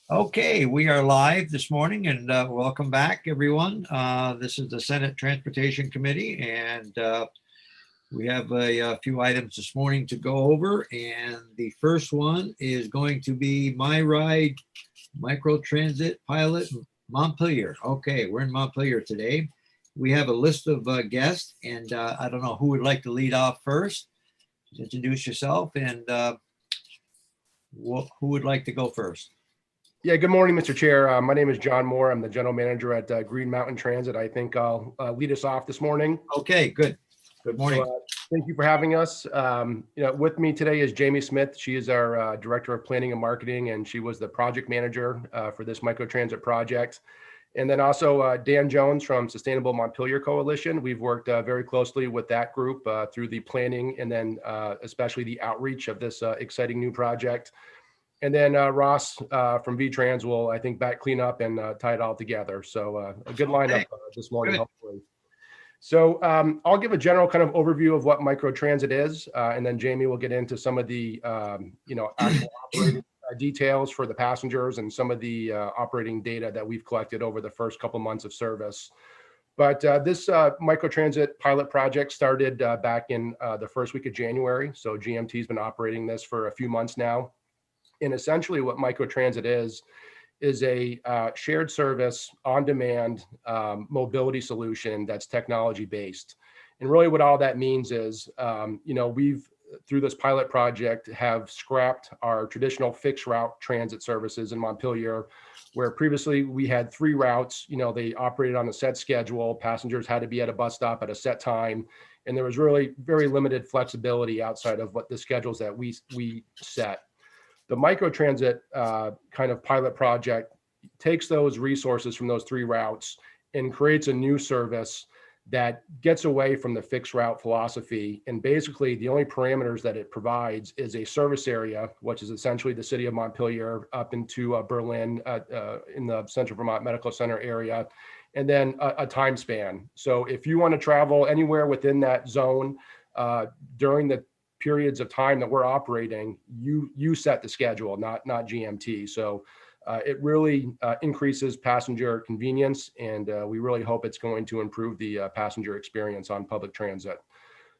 Okay, we are live this morning and welcome back, everyone. This is the Senate Transportation Committee, and we have a few items this morning to go over. And the first one is going to be My Ride Microtransit Pilot Montpelier. Okay, we're in Montpelier today. We have a list of guests, and I don't know who would like to lead off first. Just introduce yourself, and who would like to go first? Yeah, good morning, Mr. Chair. My name is John Moore. I'm the general manager at Green Mountain Transit. I think I'll lead us off this morning. Okay, good. Good morning. Thank you for having us. With me today is Jamie Smith. She is our director of planning and marketing, and she was the project manager for this microtransit project. And then also Dan Jones from Sustainable Montpelier Coalition. We've worked very closely with that group through the planning and then especially the outreach of this exciting new project. And then Ross from VTrans will, I think, back clean up and tie it all together. So a good lineup this morning, hopefully. So I'll give a general kind of overview of what microtransit is, and then Jamie will get into some of the, actual operating details for the passengers and some of the operating data that we've collected over the first couple months of service. But this microtransit pilot project started back in the first week of January. So GMT has been operating this for a few months now. And essentially what microtransit is a shared service on-demand mobility solution that's technology based. And really what all that means is, we've, through this pilot project, have scrapped our traditional fixed route transit services in Montpelier, where previously we had 3 routes. They operated on a set schedule. Passengers had to be at a bus stop at a set time. And there was really very limited flexibility outside of what the schedules that we set. The microtransit kind of pilot project takes those resources from those 3 routes and creates a new service that gets away from the fixed route philosophy. And basically the only parameters that it provides is a service area, which is essentially the city of Montpelier up into Berlin in the Central Vermont Medical Center area, and then a time span. So if you want to travel anywhere within that zone during the periods of time that we're operating, you set the schedule, not GMT. So it really increases passenger convenience, and we really hope it's going to improve the passenger experience on public transit.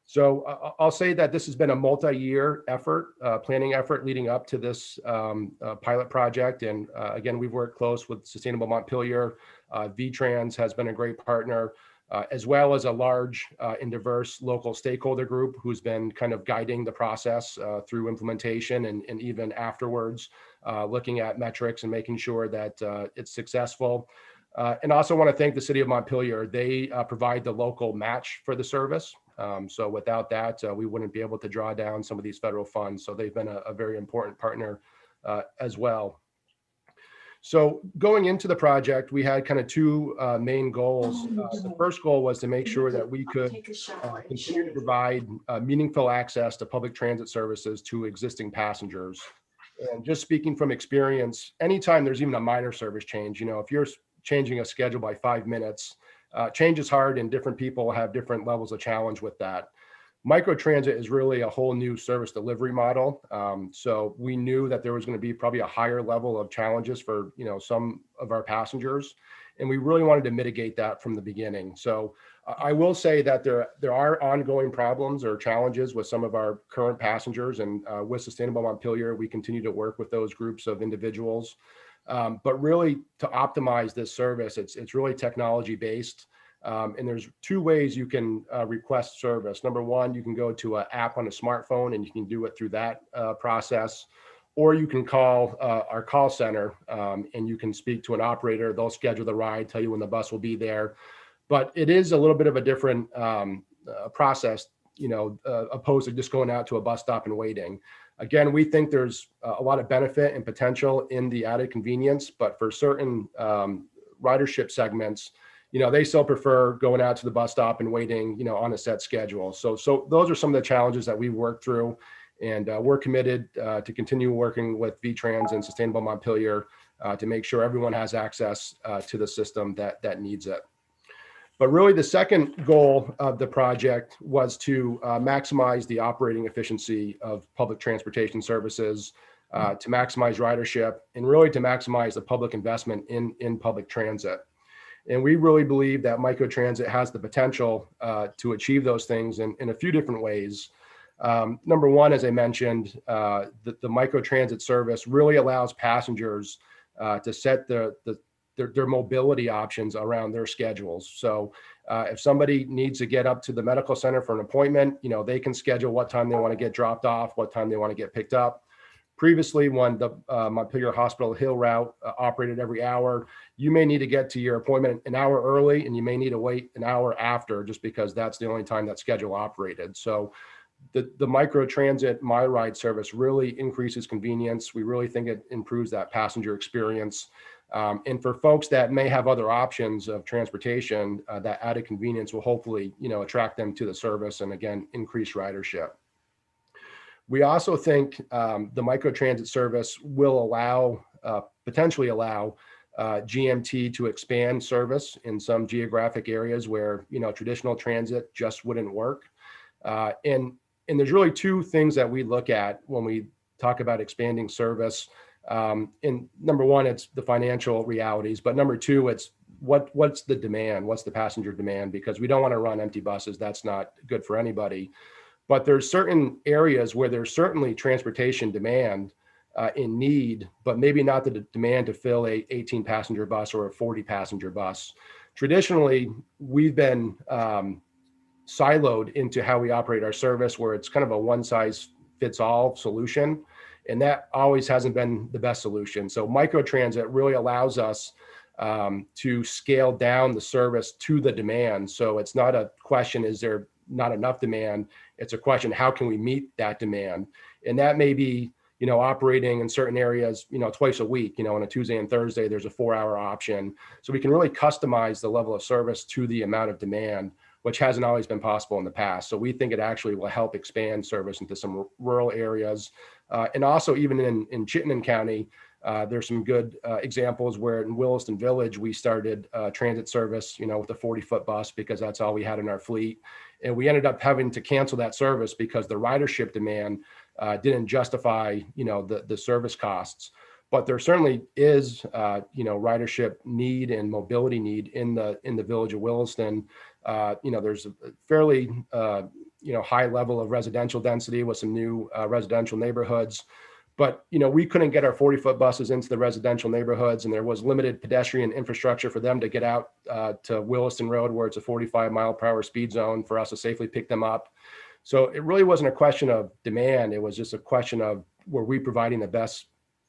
So I'll say that this has been a multi-year effort, planning effort leading up to this pilot project. And again, we've worked close with Sustainable Montpelier. VTrans has been a great partner. As well as a large and diverse local stakeholder group who's been kind of guiding the process through implementation and even afterwards, looking at metrics and making sure that it's successful. And also want to thank the city of Montpelier. They provide the local match for the service. So without that, we wouldn't be able to draw down some of these federal funds. So they've been a very important partner as well. So going into the project, we had kind of 2 main goals. The first goal was to make sure that we could continue to provide meaningful access to public transit services to existing passengers. And just speaking from experience, anytime there's even a minor service change, if you're changing a schedule by 5 minutes, change is hard and different people have different levels of challenge with that. Microtransit is really a whole new service delivery model. So we knew that there was going to be probably a higher level of challenges for, some of our passengers. And we really wanted to mitigate that from the beginning. So I will say that there are ongoing problems or challenges with some of our current passengers. And with Sustainable Montpelier, we continue to work with those groups of individuals. But really to optimize this service, it's really technology based. And there's 2 ways you can request service. Number one, you can go to an app on a smartphone and you can do it through that process, or you can call our call center and you can speak to an operator. They'll schedule the ride, tell you when the bus will be there. But it is a little bit of a different process, opposed to just going out to a bus stop and waiting. Again, we think there's a lot of benefit and potential in the added convenience, but for certain ridership segments, they still prefer going out to the bus stop and waiting, on a set schedule. So those are some of the challenges that we worked through, and we're committed to continue working with VTrans and Sustainable Montpelier to make sure everyone has access to the system that needs it. But really the second goal of the project was to maximize the operating efficiency of public transportation services to maximize ridership and really to maximize the public investment in public transit. And we really believe that microtransit has the potential to achieve those things in a few different ways. Number one, as I mentioned, the microtransit service really allows passengers to set their mobility options around their schedules. So if somebody needs to get up to the medical center for an appointment, they can schedule what time they want to get dropped off, what time they want to get picked up. Previously, when the Montpelier Hospital Hill route operated every hour, you may need to get to your appointment an hour early, and you may need to wait an hour after, just because that's the only time that schedule operated. So the microtransit MyRide service really increases convenience. We really think it improves that passenger experience. And for folks that may have other options of transportation, that added convenience will hopefully, attract them to the service and again, increase ridership. We also think the microtransit service will potentially allow GMT to expand service in some geographic areas where, traditional transit just wouldn't work. And there's really two things that we look at when we talk about expanding service. And number one, it's the financial realities, but number two, it's what's the demand? What's the passenger demand? Because we don't want to run empty buses. That's not good for anybody. But there's certain areas where there's certainly transportation demand in need, but maybe not the demand to fill a 18 passenger bus or a 40 passenger bus. Traditionally, we've been siloed into how we operate our service, where it's kind of a one size fits all solution. And that always hasn't been the best solution. So microtransit really allows us to scale down the service to the demand. So it's not a question, is there not enough demand? It's a question, how can we meet that demand? And that may be, operating in certain areas, twice a week, on a Tuesday and Thursday, there's a 4-hour option. So we can really customize the level of service to the amount of demand, which hasn't always been possible in the past. So we think it actually will help expand service into some rural areas. And also even in Chittenden County, there's some good examples where in Williston Village, we started transit service, with a 40-foot bus because that's all we had in our fleet. And we ended up having to cancel that service because the ridership demand didn't justify, the service costs. But there certainly is, ridership need and mobility need in the village of Williston. There's a fairly, high level of residential density with some new residential neighborhoods. But, we couldn't get our 40-foot buses into the residential neighborhoods, and there was limited pedestrian infrastructure for them to get out to Williston Road, where it's a 45-mile-per-hour speed zone, for us to safely pick them up. So it really wasn't a question of demand. It was just a question of, were we providing the best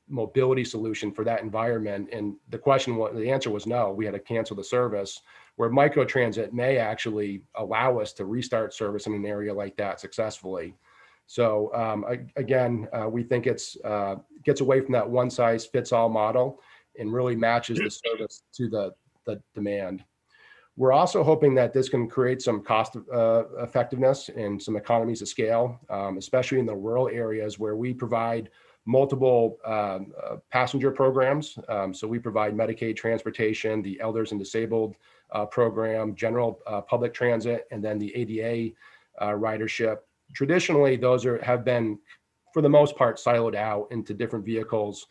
mobility solution for that environment? And the answer was no. We had to cancel the service, where microtransit may actually allow us to restart service in an area like that successfully. So again, we think it's gets away from that one size fits all model and really matches the service to the demand. We're also hoping that this can create some cost effectiveness and some economies of scale, especially in the rural areas where we provide multiple passenger programs. So we provide Medicaid transportation, the elders and disabled program, general public transit, and then the ADA ridership. Traditionally, those have been, for the most part, siloed out into different vehicles.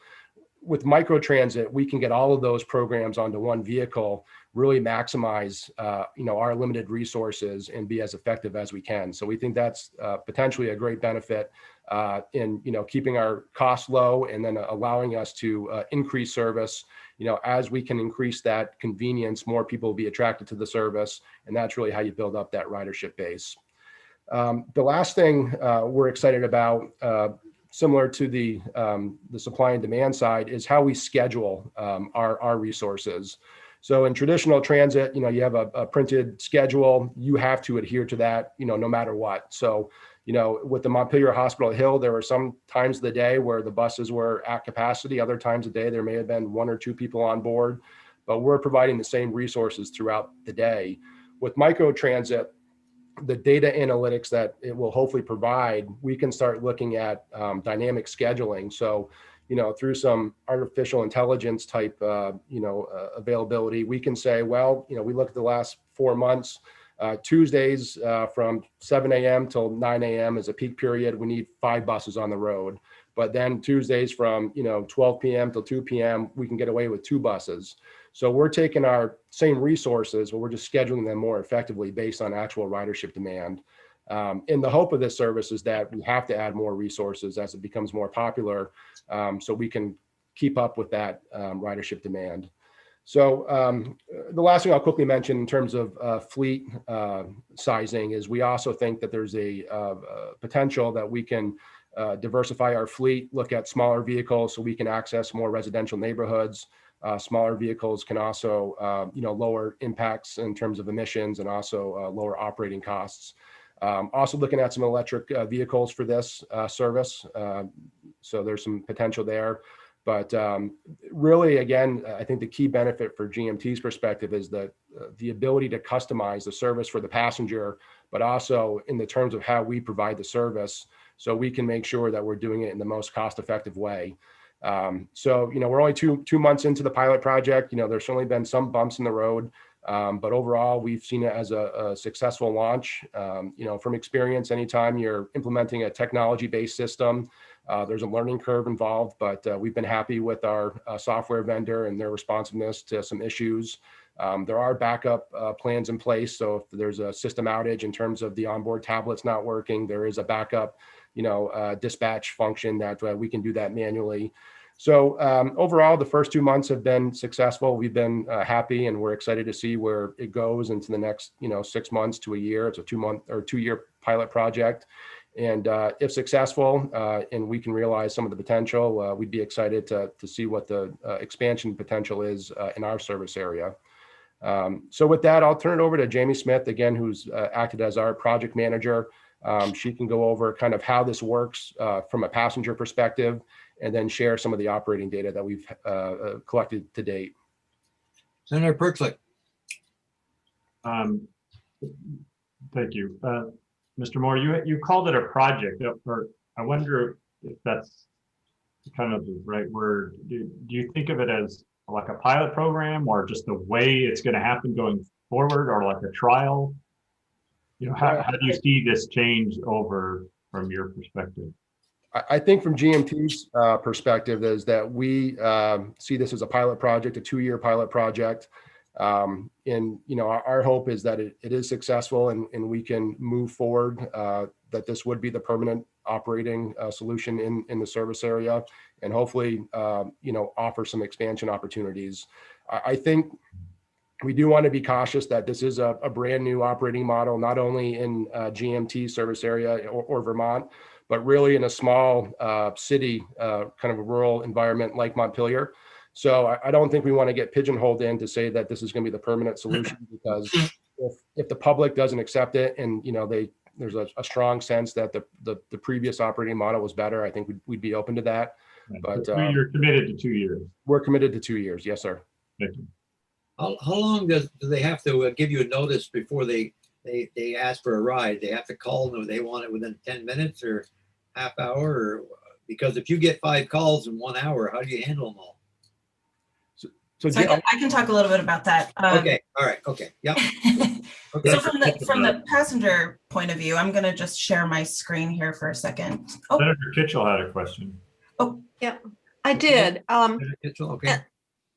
With microtransit, we can get all of those programs onto one vehicle, really maximize, our limited resources and be as effective as we can. So we think that's potentially a great benefit in, keeping our costs low and then allowing us to increase service. As we can increase that convenience, more people will be attracted to the service, and that's really how you build up that ridership base. The last thing we're excited about, similar to the supply and demand side, is how we schedule our resources. So in traditional transit, you have a printed schedule. You have to adhere to that, no matter what. So, with the Montpelier Hospital Hill, there were some times of the day where the buses were at capacity. Other times of the day, there may have been 1 or 2 people on board, but we're providing the same resources throughout the day. With microtransit, the data analytics that it will hopefully provide, we can start looking at dynamic scheduling. So, through some artificial intelligence type, availability, we can say, well, we look at the last 4 months, Tuesdays from 7 a.m. till 9 a.m. is a peak period. We need 5 buses on the road. but then Tuesdays from 12 p.m. till 2 p.m. we can get away with 2 buses. So we're taking our same resources, but we're just scheduling them more effectively based on actual ridership demand. And the hope of this service is that we have to add more resources as it becomes more popular, so we can keep up with that ridership demand. So the last thing I'll quickly mention in terms of fleet sizing is we also think that there's a potential that we can diversify our fleet, look at smaller vehicles so we can access more residential neighborhoods. Smaller vehicles can also, lower impacts in terms of emissions and also lower operating costs. Also looking at some electric vehicles for this service. So there's some potential there. But really, again, I think the key benefit for GMT's perspective is the ability to customize the service for the passenger, but also in the terms of how we provide the service, so we can make sure that we're doing it in the most cost-effective way. So, we're only two months into the pilot project. There's certainly been some bumps in the road, but overall, we've seen it as a successful launch. From experience, anytime you're implementing a technology-based system, there's a learning curve involved, but we've been happy with our software vendor and their responsiveness to some issues. There are backup plans in place. So if there's a system outage in terms of the onboard tablets not working, there is a backup, dispatch function that we can do that manually. So overall, the first 2 months have been successful. We've been happy, and we're excited to see where it goes into the next, 6 months to a year. It's a 2-month or 2-year pilot project. And if successful and we can realize some of the potential, we'd be excited to see what the expansion potential is in our service area. So with that, I'll turn it over to Jamie Smith, again, who's acted as our project manager. She can go over kind of how this works from a passenger perspective, and then share some of the operating data that we've collected to date. Senator Perklick. Thank you. Mr. Moore, you called it a project, or I wonder if that's kind of the right word. Do you think of it as like a pilot program, or just the way it's going to happen going forward, or like a trial? How do you see this change over from your perspective? I think from GMT's perspective is that we see this as a pilot project, a 2-year pilot project. And our hope is that it is successful and we can move forward, that this would be the permanent operating solution in the service area, and hopefully offer some expansion opportunities. I think we do want to be cautious that this is a brand new operating model, not only in GMT service area or Vermont, but really in a small city, kind of a rural environment like Montpelier. So I don't think we want to get pigeonholed in to say that this is going to be the permanent solution, because if the public doesn't accept it and there's a strong sense that the previous operating model was better, I think we'd be open to that. But you're committed to 2 years. We're committed to 2 years. Yes, sir. Thank you. How long do they have to give you a notice before they ask for a ride? They have to call them, they want it within 10 minutes or half hour? Or, because if you get 5 calls in 1 hour, how do you handle them all? So I can talk a little bit about that. Okay. All right. Okay. Yep. Okay. So from the passenger point of view, I'm going to just share my screen here for a second. Oh. Senator Kitchell had a question. Oh, yeah, I did. Okay.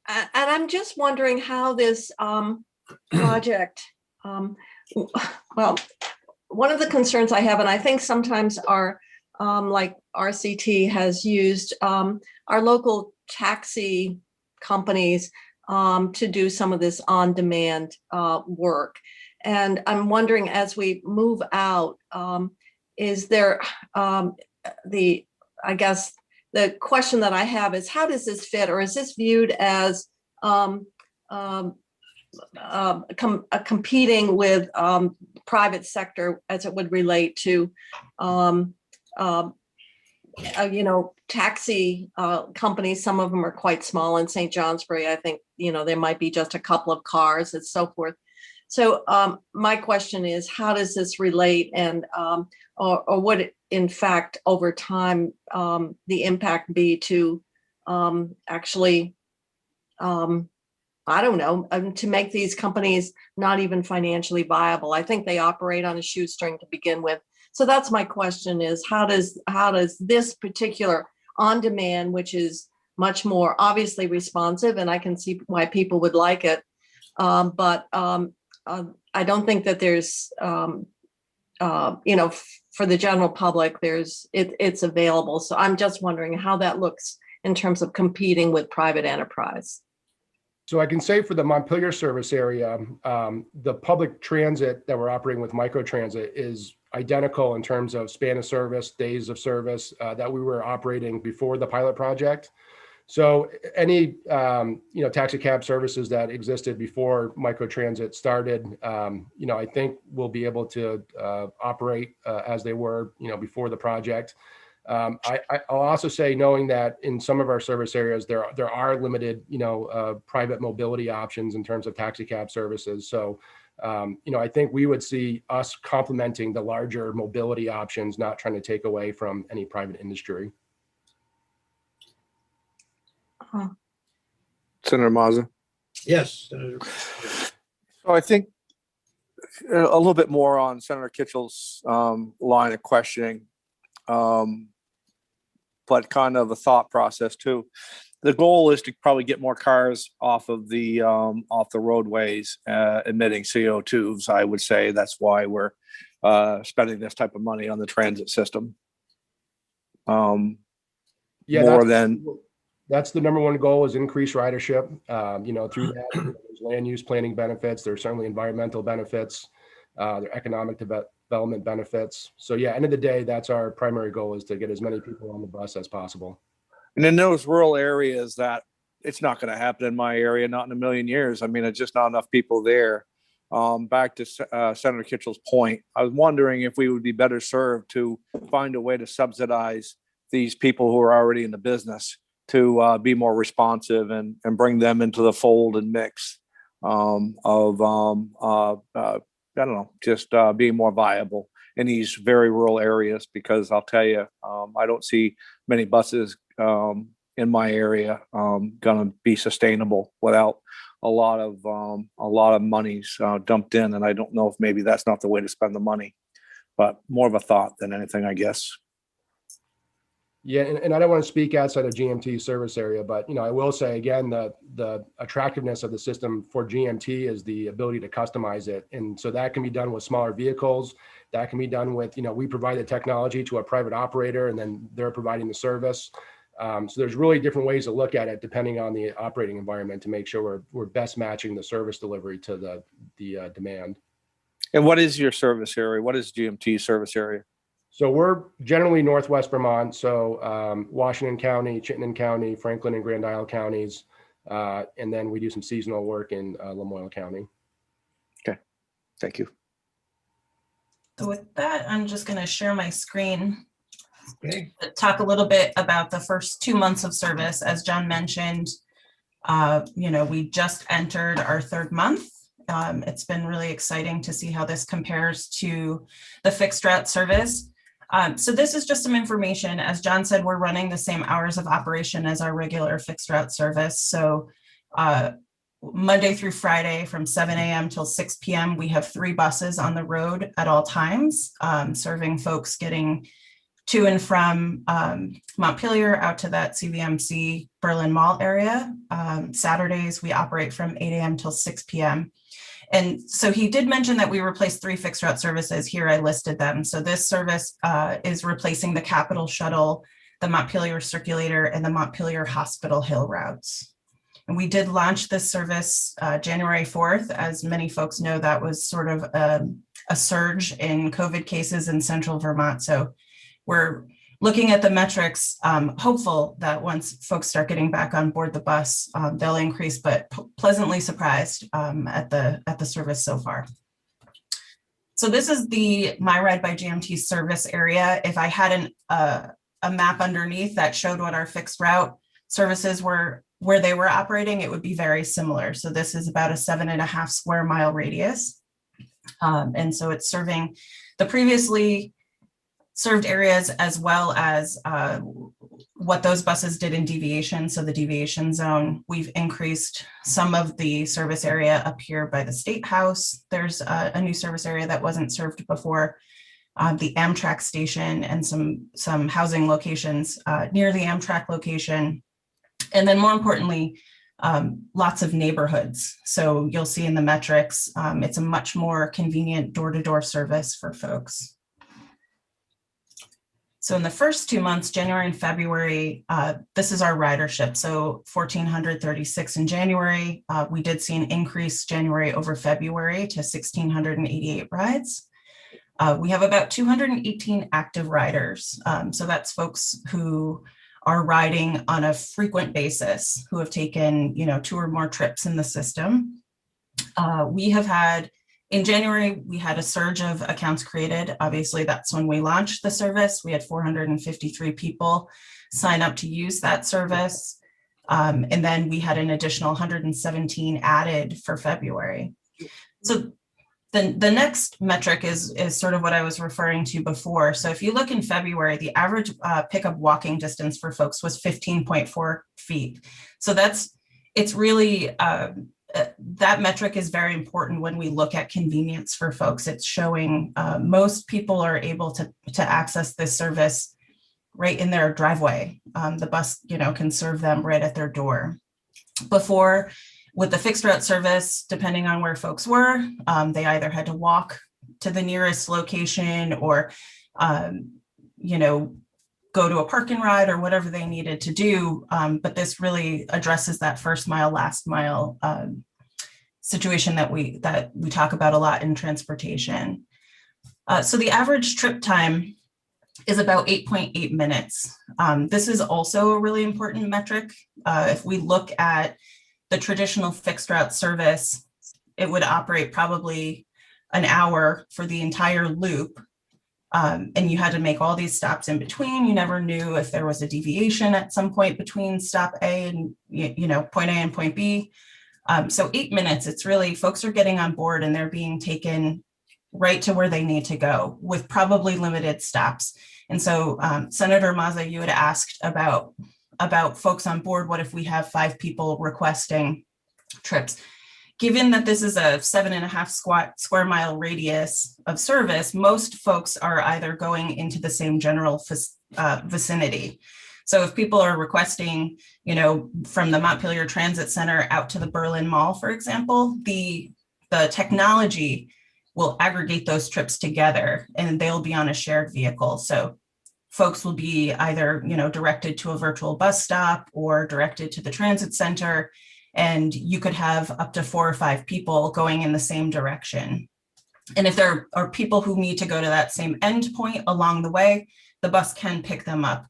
And I'm just wondering how this project, well, one of the concerns I have, and I think sometimes our, like RCT has used our local taxi companies to do some of this on-demand work. And I'm wondering, as we move out, is there I guess the question that I have is, how does this fit, or is this viewed as competing with private sector as it would relate to taxi companies? Some of them are quite small in St. Johnsbury. I think, there might be just a couple of cars and so forth. So my question is, how does this relate, and or would it, in fact, over time, the impact be to actually, I don't know, to make these companies not even financially viable? I think they operate on a shoestring to begin with. So that's my question: is how does this particular on demand, which is much more obviously responsive, and I can see why people would like it. But I don't think that there's, for the general public, it's available. So I'm just wondering how that looks in terms of competing with private enterprise. So I can say for the Montpelier service area, the public transit that we're operating with Microtransit is identical in terms of span of service, days of service that we were operating before the pilot project. So any taxi cab services that existed before Microtransit started, I think we'll be able to operate as they were, before the project. I'll also say, knowing that in some of our service areas, there are limited, private mobility options in terms of taxi cab services. So, I think we would see us complementing the larger mobility options, not trying to take away from any private industry. Senator Mazza. Yes. Senator. So I think a little bit more on Senator Kitchell's line of questioning, but kind of a thought process too. The goal is to probably get more cars off the roadways emitting CO2s. I would say that's why we're spending this type of money on the transit system. That's the number one goal, is increase ridership. Through that, there's land use planning benefits. There's certainly environmental benefits. There are economic development benefits. So yeah, end of the day, that's our primary goal, is to get as many people on the bus as possible. And in those rural areas, that it's not going to happen in my area, not in a million years. I mean, it's just not enough people there. Back to Senator Kitchell's point, I was wondering if we would be better served to find a way to subsidize these people who are already in the business to be more responsive and bring them into the fold and mix being more viable in these very rural areas. Because I'll tell you, I don't see many buses in my area going to be sustainable without a lot of monies dumped in. And I don't know if maybe that's not the way to spend the money, but more of a thought than anything, I guess. Yeah, and I don't want to speak outside of GMT service area, but I will say again, the attractiveness of the system for GMT is the ability to customize it, and so that can be done with smaller vehicles. That can be done with we provide the technology to a private operator, and then they're providing the service. So there's really different ways to look at it depending on the operating environment to make sure we're best matching the service delivery to the demand. And what is your service area? What is GMT service area? So we're generally Northwest Vermont, so Washington County, Chittenden County, Franklin and Grand Isle counties, and then we do some seasonal work in Lamoille County. Okay, thank you. So with that, I'm just going to share my screen. Okay. Talk a little bit about the first 2 months of service. As John mentioned, we just entered our third month. It's been really exciting to see how this compares to the fixed route service. So this is just some information. As John said, we're running the same hours of operation as our regular fixed route service. So Monday through Friday from 7 a.m. till 6 p.m., we have 3 buses on the road at all times, serving folks getting to and from Montpelier out to that CVMC Berlin Mall area. Saturdays, we operate from 8 a.m. till 6 p.m. And so he did mention that we replaced 3 fixed route services. Here I listed them. So this service is replacing the Capital Shuttle, the Montpelier Circulator, and the Montpelier Hospital Hill routes. And we did launch this service January 4th. As many folks know, that was sort of a surge in COVID cases in central Vermont. So we're looking at the metrics, hopeful that once folks start getting back on board the bus, they'll increase, but pleasantly surprised at the service so far. So this is the My Ride by GMT service area. If I had a map underneath that showed what our fixed route services were, where they were operating, it would be very similar. So this is about a 7.5 square mile radius. And so it's serving the previously served areas as well as what those buses did in deviation. So the deviation zone, we've increased some of the service area up here by the State House. There's a new service area that wasn't served before. the Amtrak station and some housing locations near the Amtrak location. And then more importantly, lots of neighborhoods. So you'll see in the metrics, it's a much more convenient door-to-door service for folks. So in the first 2 months, January and February, this is our ridership. So 1,436 in January. We did see an increase January over February to 1,688 rides. We have about 218 active riders. So that's folks who are riding on a frequent basis, who have taken, 2 or more trips in the system. We have had, in January, we had a surge of accounts created. Obviously, that's when we launched the service. We had 453 people sign up to use that service. And then we had an additional 117 added for February. So the next metric is sort of what I was referring to before. So if you look in February, the average pickup walking distance for folks was 15.4 feet. So it's really, that metric is very important when we look at convenience for folks. It's showing most people are able to access this service right in their driveway. The bus, can serve them right at their door. Before, with the fixed route service, depending on where folks were, they either had to walk to the nearest location or, go to a park and ride or whatever they needed to do. But this really addresses that first mile, last mile situation that we talk about a lot in transportation. So the average trip time is about 8.8 minutes. This is also a really important metric. If we look at the traditional fixed route service, it would operate probably an hour for the entire loop. And you had to make all these stops in between. You never knew if there was a deviation at some point between stop A and, point A and point B. So 8 minutes, it's really, folks are getting on board and they're being taken right to where they need to go with probably limited stops. And so Senator Mazza, you had asked about folks on board. What if we have 5 people requesting trips? Given that this is a 7.5 square mile radius of service, most folks are either going into the same general vicinity. So if people are requesting, from the Montpelier Transit Center out to the Berlin Mall, for example, the technology will aggregate those trips together and they'll be on a shared vehicle. So folks will be either, directed to a virtual bus stop or directed to the transit center. And you could have up to 4 or 5 people going in the same direction. And if there are people who need to go to that same endpoint along the way, the bus can pick them up.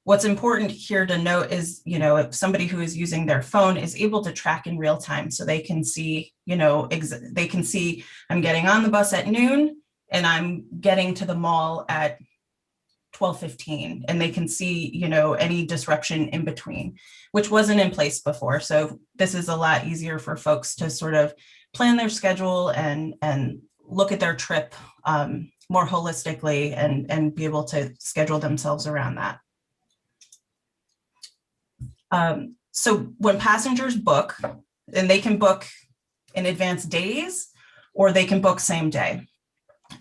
What's important here to note is, if somebody who is using their phone is able to track in real time, so they can see, they can see I'm getting on the bus at noon and I'm getting to the mall at 12:15, and they can see, any disruption in between, which wasn't in place before. So this is a lot easier for folks to sort of plan their schedule and look at their trip more holistically and be able to schedule themselves around that. So when passengers book, and they can book in advance days, or they can book same day.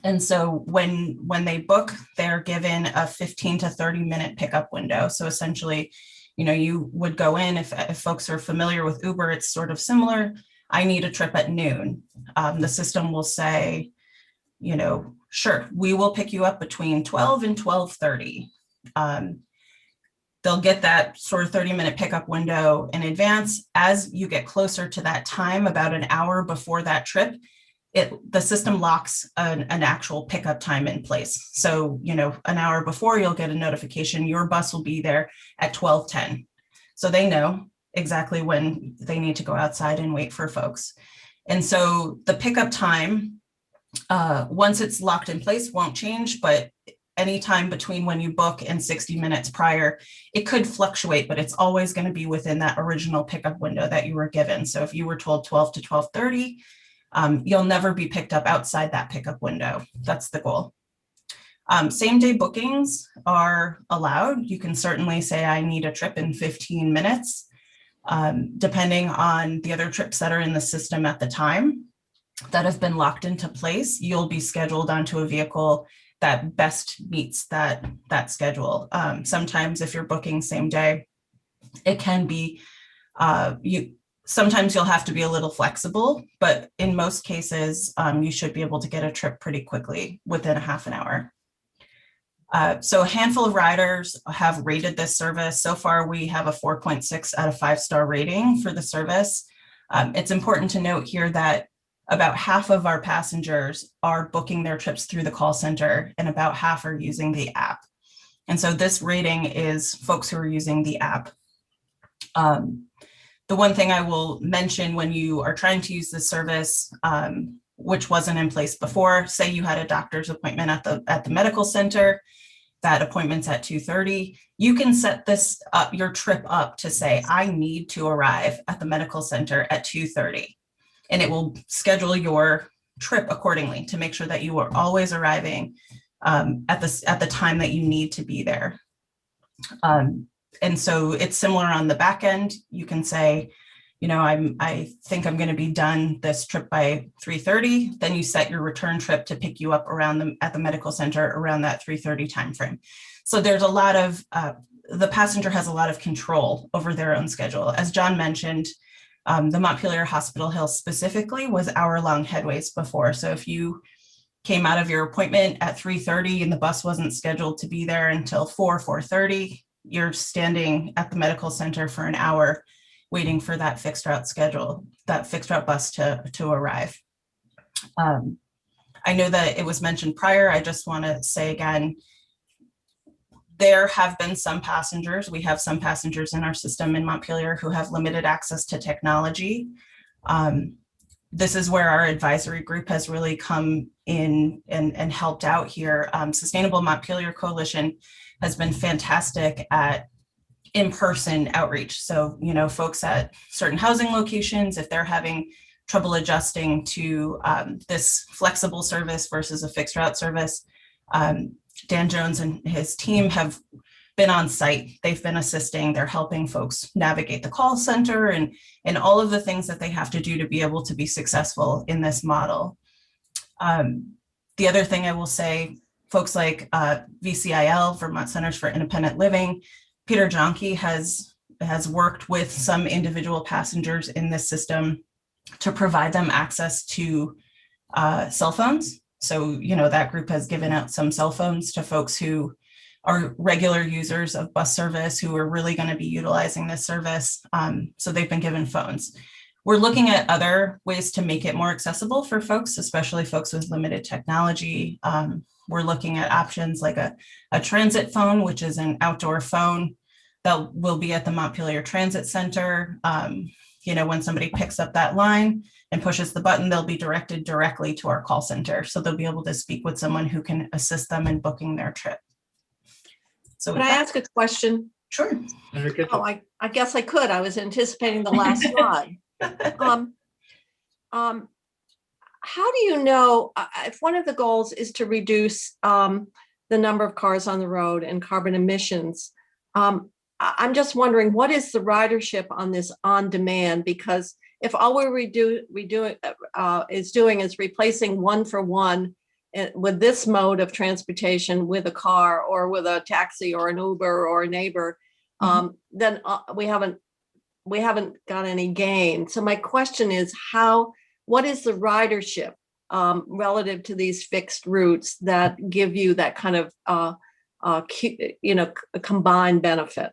And so when they book, they're given a 15 to 30 minute pickup window. So essentially, you would go in, if folks are familiar with Uber, it's sort of similar. I need a trip at noon. The system will say, sure, we will pick you up between 12 and 12:30. They'll get that sort of 30-minute pickup window in advance. As you get closer to that time, about an hour before that trip, the system locks an actual pickup time in place. So, an hour before, you'll get a notification, your bus will be there at 12:10. So they know exactly when they need to go outside and wait for folks. And so the pickup time, once it's locked in place, won't change, but anytime between when you book and 60 minutes prior, it could fluctuate, but it's always going to be within that original pickup window that you were given. So if you were told 12 to 12:30, you'll never be picked up outside that pickup window. That's the goal. Same day bookings are allowed. You can certainly say, I need a trip in 15 minutes, depending on the other trips that are in the system at the time that have been locked into place. You'll be scheduled onto a vehicle that best meets that schedule. Sometimes if you're booking same day, it can be, sometimes you'll have to be a little flexible, but in most cases, you should be able to get a trip pretty quickly within a half an hour. So a handful of riders have rated this service. So far, we have a 4.6 out of 5-star rating for the service. It's important to note here that about half of our passengers are booking their trips through the call center, and about half are using the app. And so this rating is folks who are using the app. The one thing I will mention when you are trying to use this service, which wasn't in place before, say you had a doctor's appointment at the medical center, that appointment's at 2:30, you can set this up, your trip up to say, I need to arrive at the medical center at 2:30. And it will schedule your trip accordingly to make sure that you are always arriving at the time that you need to be there. And so it's similar on the back end. You can say, you know, I think I'm going to be done this trip by 3:30. Then you set your return trip to pick you up at the medical center around that 3:30 timeframe. So there's a lot of, the passenger has a lot of control over their own schedule. As John mentioned, the Montpelier Hospital Hill specifically was hour-long headways before. So if you came out of your appointment at 3:30 and the bus wasn't scheduled to be there until 4:30, you're standing at the medical center for an hour waiting for that fixed route schedule, that fixed route bus to arrive. I know that it was mentioned prior. I just want to say again, there have been some passengers, we have some passengers in our system in Montpelier who have limited access to technology. This is where our advisory group has really come in and helped out here. Sustainable Montpelier Coalition has been fantastic at in-person outreach. So, you know, folks at certain housing locations, if they're having trouble adjusting to this flexible service versus a fixed route service, Dan Jones and his team have been on site. They've been assisting. They're helping folks navigate the call center and all of the things that they have to do to be able to be successful in this model. The other thing I will say, folks like VCIL, Vermont Centers for Independent Living, Peter Jonke has worked with some individual passengers in this system to provide them access to cell phones. So, you know, that group has given out some cell phones to folks who are regular users of bus service who are really going to be utilizing this service. So they've been given phones. We're looking at other ways to make it more accessible for folks, especially folks with limited technology. We're looking at options like a transit phone, which is an outdoor phone that will be at the Montpelier Transit Center. You know, when somebody picks up that line and pushes the button, they'll be directed directly to our call center. So they'll be able to speak with someone who can assist them in booking their trip. So Can I ask a question? Sure. Oh, I guess I could. I was anticipating the last slide. How do you know if one of the goals is to reduce the number of cars on the road and carbon emissions? I'm just wondering, what is the ridership on this on demand? Because if all we're doing is replacing one for one with this mode of transportation with a car or with a taxi or an Uber or a neighbor, then we haven't got any gain. So my question is, what is the ridership relative to these fixed routes that give you that kind of a combined benefit?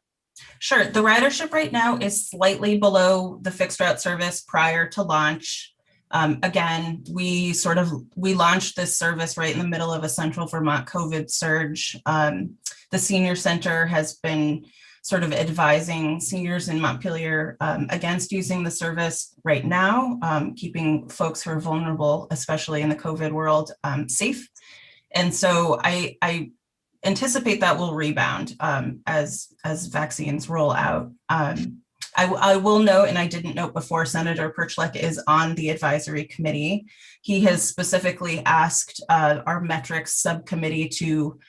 Sure. The ridership right now is slightly below the fixed route service prior to launch. Again, we launched this service right in the middle of a central Vermont COVID surge. The senior center has been sort of advising seniors in Montpelier against using the service right now, keeping folks who are vulnerable, especially in the COVID world, safe. And so I anticipate that will rebound as vaccines roll out. I will note, and I didn't note before, Senator Perchlek is on the advisory committee. He has specifically asked our metrics subcommittee to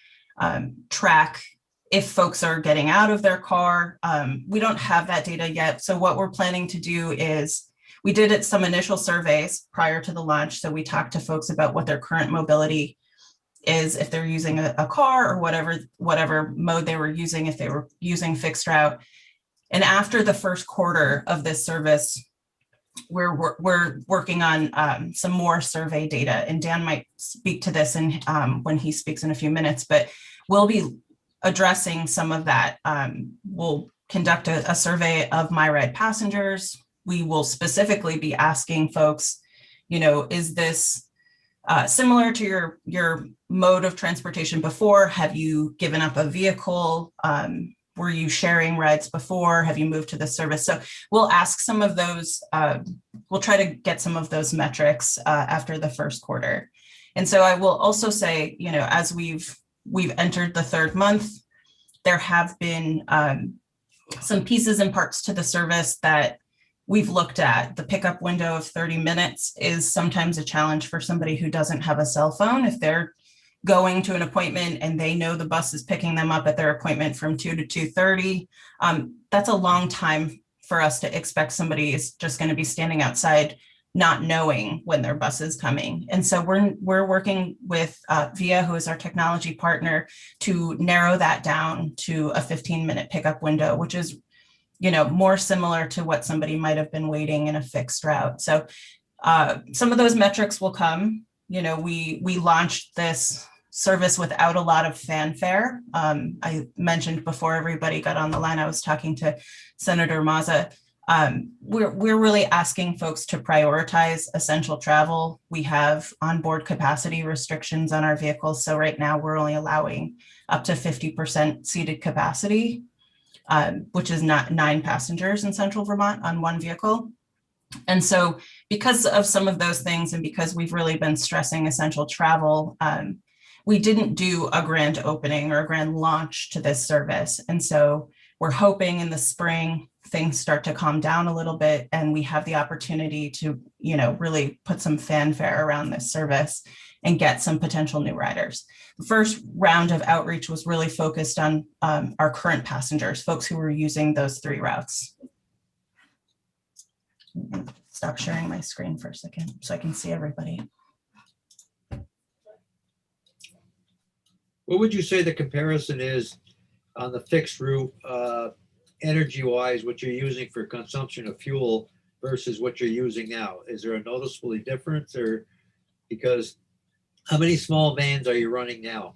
track if folks are getting out of their car. We don't have that data yet. So what we're planning to do is, we did some initial surveys prior to the launch. So we talked to folks about what their current mobility is if they're using a car or whatever mode they were using, if they were using fixed route. And after the first quarter of this service, we're working on some more survey data, and Dan might speak to this when he speaks in a few minutes, but we'll be addressing some of that. We'll conduct a survey of MyRide passengers. We will specifically be asking folks, is this similar to your mode of transportation before? Have you given up a vehicle? Were you sharing rides before? Have you moved to the service? So we'll ask some of those, we'll try to get some of those metrics after the first quarter. And so I will also say, as we've entered the third month, there have been some pieces and parts to the service that we've looked at. The pickup window of 30 minutes is sometimes a challenge for somebody who doesn't have a cell phone. If they're going to an appointment and they know the bus is picking them up at their appointment from 2 to 2:30, that's a long time for us to expect somebody is just going to be standing outside not knowing when their bus is coming. And so we're working with VIA, who is our technology partner, to narrow that down to a 15-minute pickup window, which is more similar to what somebody might have been waiting in a fixed route. So some of those metrics will come. We launched this service without a lot of fanfare. I mentioned before everybody got on the line, I was talking to Senator Mazza. We're really asking folks to prioritize essential travel. We have onboard capacity restrictions on our vehicles. So right now we're only allowing up to 50% seated capacity, which is not 9 passengers in central Vermont on one vehicle. And so because of some of those things, and because we've really been stressing essential travel, we didn't do a grand opening or a grand launch to this service. And so we're hoping in the spring, things start to calm down a little bit and we have the opportunity to, really put some fanfare around this service and get some potential new riders. The first round of outreach was really focused on our current passengers, folks who were using those 3 routes. Stop sharing my screen for a second so I can see everybody. What would you say the comparison is on the fixed route, energy-wise, what you're using for consumption of fuel versus what you're using now? Is there a noticeable difference, or because how many small vans are you running now?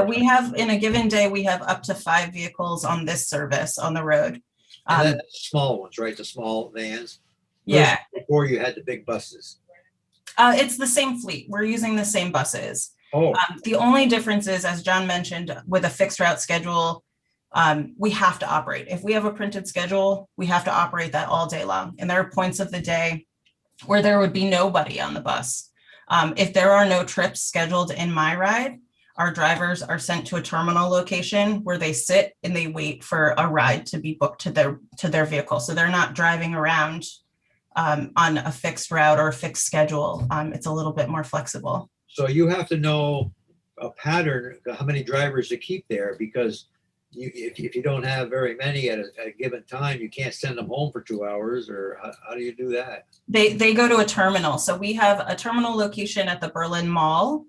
We have, in a given day, we have up to 5 vehicles on this service on the road. And that's small ones, right? The small vans? Yeah. Before you had the big buses? It's the same fleet. We're using the same buses. Oh, The only difference is, as John mentioned, with a fixed route schedule, we have to operate. If we have a printed schedule, we have to operate that all day long. And there are points of the day where there would be nobody on the bus. If there are no trips scheduled in MyRide, our drivers are sent to a terminal location where they sit and they wait for a ride to be booked to their vehicle. So they're not driving around on a fixed route or a fixed schedule. It's a little bit more flexible. so you have to know a pattern, how many drivers to keep there, because if you don't have very many at a given time, you can't send them home for 2 hours, or how do you do that? They go to a terminal. So we have a terminal location at the Berlin Mall.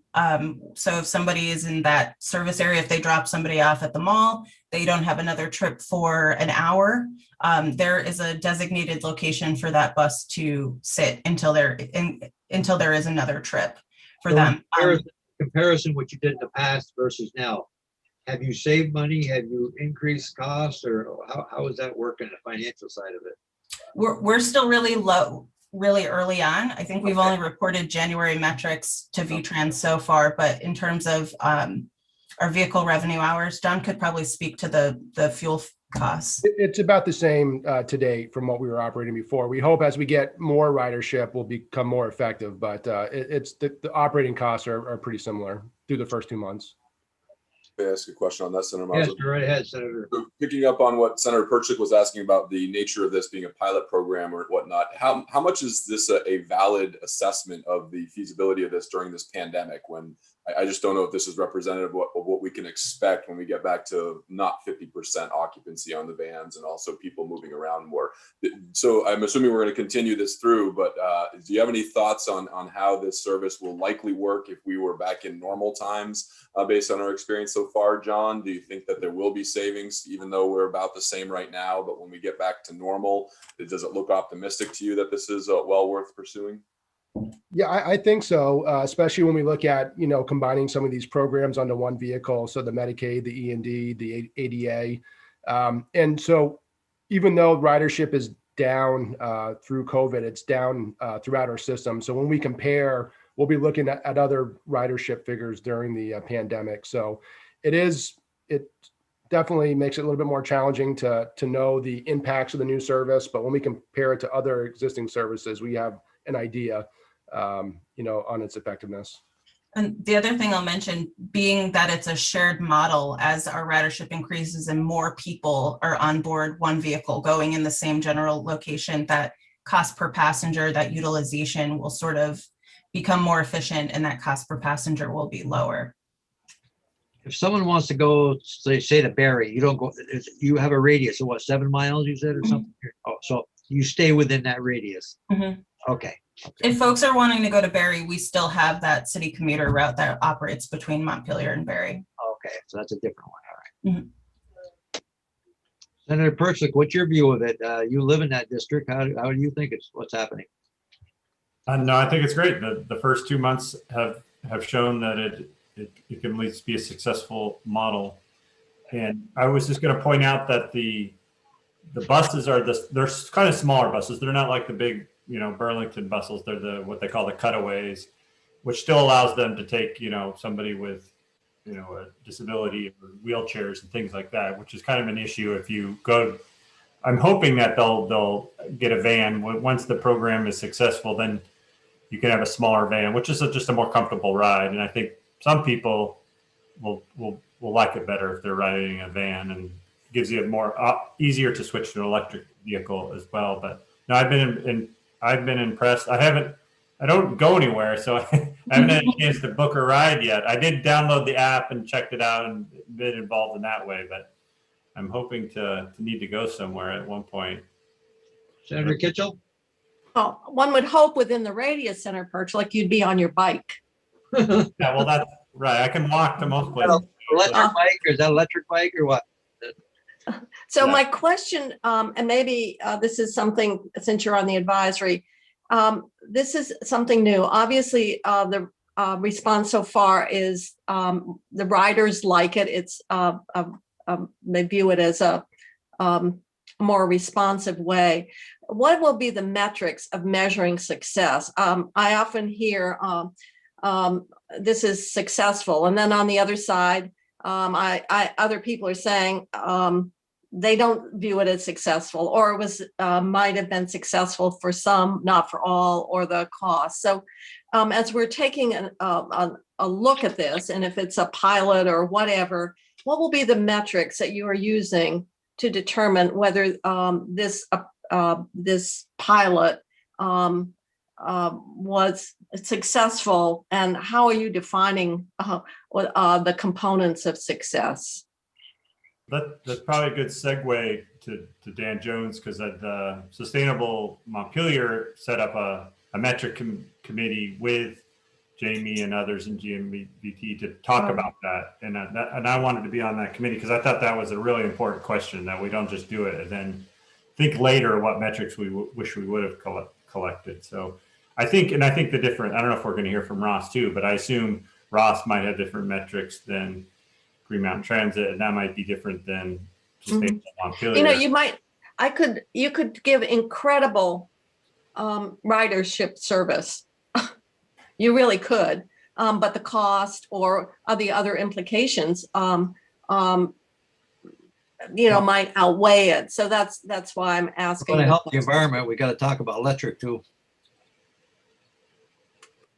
So if somebody is in that service area, if they drop somebody off at the mall, they don't have another trip for an hour. There is a designated location for that bus to sit until there is another trip for them. Comparison what you did in the past versus now. Have you saved money? Have you increased costs, or how is that working the financial side of it? We're still really low, really early on. I think we've only reported January metrics to V-Trans so far, but in terms of our vehicle revenue hours, John could probably speak to the fuel costs. It's about the same to date from what we were operating before. We hope as we get more ridership, we'll become more effective, but it's the operating costs are pretty similar through the first 2 months. May I ask a question on that, Senator Yes, Mazza? go right ahead, Senator. So picking up on what Senator Perchik was asking about the nature of this being a pilot program or whatnot, how much is this a valid assessment of the feasibility of this during this pandemic when I just don't know if this is representative of what we can expect when we get back to not 50% occupancy on the vans and also people moving around more. So I'm assuming we're going to continue this through, but do you have any thoughts on how this service will likely work if we were back in normal times based on our experience so far, John? Do you think that there will be savings even though we're about the same right now, but when we get back to normal, does it look optimistic to you that this is well worth pursuing? Yeah, I think so, especially when we look at, combining some of these programs onto one vehicle. So the Medicaid, the E&D, the ADA. And so even though ridership is down through COVID, it's down throughout our system. So when we compare, we'll be looking at other ridership figures during the pandemic. So it definitely makes it a little bit more challenging to know the impacts of the new service. But when we compare it to other existing services, we have an idea on its effectiveness. And the other thing I'll mention, being that it's a shared model, as our ridership increases and more people are on board one vehicle going in the same general location, that cost per passenger, that utilization will sort of become more efficient and that cost per passenger will be lower. If someone wants to go, say to Barry, you don't go, you have a radius of what, 7 miles, you said, or something? Oh, so you stay within that radius. Okay. If folks are wanting to go to Barry, we still have that city commuter route that operates between Montpelier and Barry. Okay, so that's a different one. All right. Senator Persick, what's your view of it? You live in that district. How do you think what's happening? No, I think it's great. The first 2 months have shown that it can at least be a successful model. And I was just going to point out that the buses they're kind of smaller buses. They're not like the big, Burlington buses. They're what they call the cutaways, which still allows them to take, somebody with, a disability or wheelchairs and things like that, which is kind of an issue if you go. I'm hoping that they'll get a van once the program is successful. Then you can have a smaller van, which is just a more comfortable ride. And I think some people will like it better if they're riding a van, and gives you a more easier to switch to an electric vehicle as well. But no, I've been impressed. I don't go anywhere, so I haven't had a chance to book a ride yet. I did download the app and checked it out and been involved in that way, but I'm hoping to need to go somewhere at one point. Senator Kitchell? Well, one would hope within the radius, Senator Perch, like you'd be on your bike. Yeah, well, that's right. I can walk to most places. Electric bike, or is that electric bike or what? So Yeah. my question, and maybe this is something, since you're on the advisory, this is something new. Obviously, the response so far is the riders like it. It's they view it as a more responsive way. What will be the metrics of measuring success? I often hear this is successful, and then on the other side, other people are saying they don't view it as successful, or it was might have been successful for some, not for all, or the cost. So as we're taking a look at this, and if it's a pilot or whatever, what will be the metrics that you are using to determine whether this pilot was successful, and how are you defining the components of success? That's probably a good segue to Dan Jones, because the Sustainable Montpelier set up a metric committee with Jamie and others in GMVT to talk about that. And I wanted to be on that committee because I thought that was a really important question, that we don't just do it and then think later what metrics we wish we would have collected. So I think the different, I don't know if we're going to hear from Ross too, but I assume Ross might have different metrics than Green Mountain Transit, and that might be different than Sustainable Montpelier. You could give incredible ridership service. You really could, but the cost or the other implications, might outweigh it. So that's why I'm asking. To help the environment, we got to talk about electric too.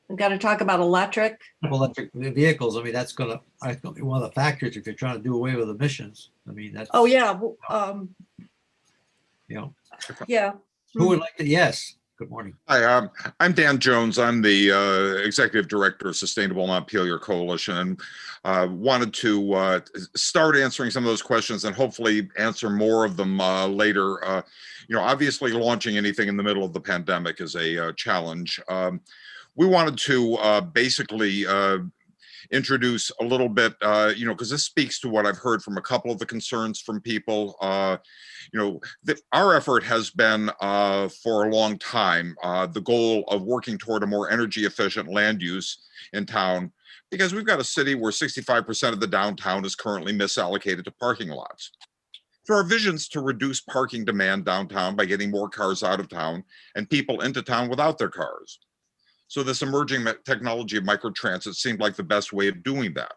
We've got to talk about electric vehicles. I mean, that's going to be one of the factors if you're trying to do away with emissions. I mean, that's. Oh yeah. Yeah. Yeah. Who would like to? Yes. Good morning. Hi, I'm Dan Jones. I'm the Executive Director of Sustainable Montpelier Coalition, and wanted to start answering some of those questions and hopefully answer more of them later. Obviously launching anything in the middle of the pandemic is a challenge. We wanted to basically introduce a little bit, because this speaks to what I've heard from a couple of the concerns from people. Our effort has been for a long time the goal of working toward a more energy efficient land use in town, because we've got a city where 65% of the downtown is currently misallocated to parking lots. So our vision's to reduce parking demand downtown by getting more cars out of town and people into town without their cars. So this emerging technology of microtransit seemed like the best way of doing that.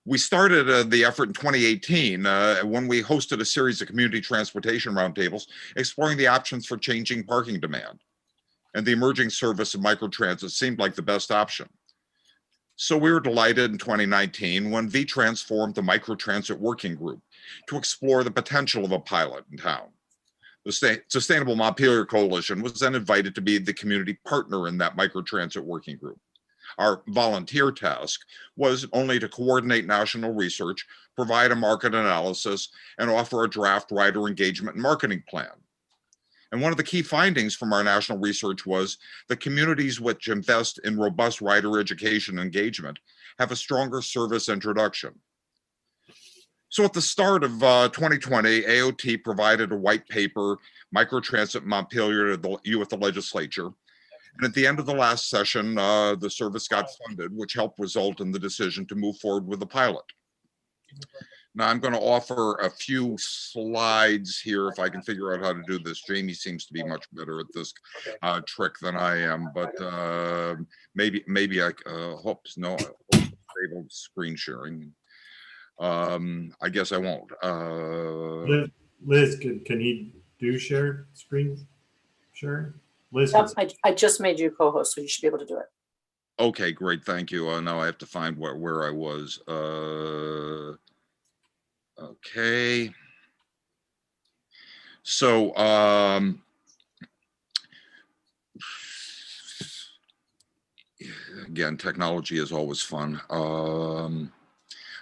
We started the effort in 2018 when we hosted a series of community transportation roundtables exploring the options for changing parking demand. And the emerging service of microtransit seemed like the best option. So we were delighted in 2019 when VTrans formed the Microtransit Working Group to explore the potential of a pilot in town. The Sustainable Montpelier Coalition was then invited to be the community partner in that microtransit working group. Our volunteer task was only to coordinate national research, provide a market analysis, and offer a draft rider engagement and marketing plan. And one of the key findings from our national research was the communities which invest in robust rider education and engagement have a stronger service introduction. So at the start of 2020, AOT provided a white paper, Microtransit Montpelier, to you at the legislature. And at the end of the last session, the service got funded, which helped result in the decision to move forward with the pilot. Now I'm going to offer a few slides here if I can figure out how to do this. Jamie seems to be much better at this trick than I am, but maybe I hope no, I hope disable screen sharing. I guess I won't. Liz, can he do share screen share? Liz, Yep, I just made you co-host, so you should be able to do it. Okay, great, thank you. Now I have to find where I was. Okay. So, again, technology is always fun.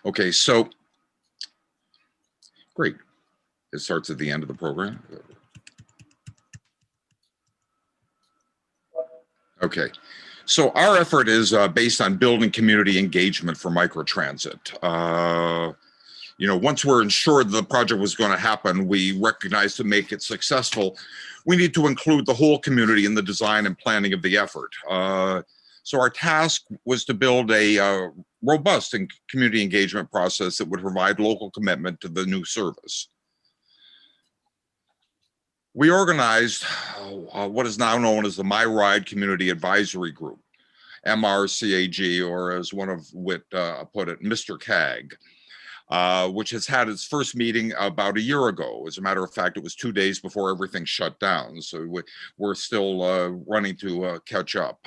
Okay, so great. It starts at the end of the program. Okay, so our effort is based on building community engagement for microtransit. Once we're ensured the project was going to happen, we recognized to make it successful, we need to include the whole community in the design and planning of the effort. So our task was to build a robust and community engagement process that would provide local commitment to the new service. We organized what is now known as the My Ride Community Advisory Group, MRCAG, or as one of Witt put it, Mr. CAG, which has had its first meeting about a year ago. As a matter of fact, it was 2 days before everything shut down, so we're still running to catch up.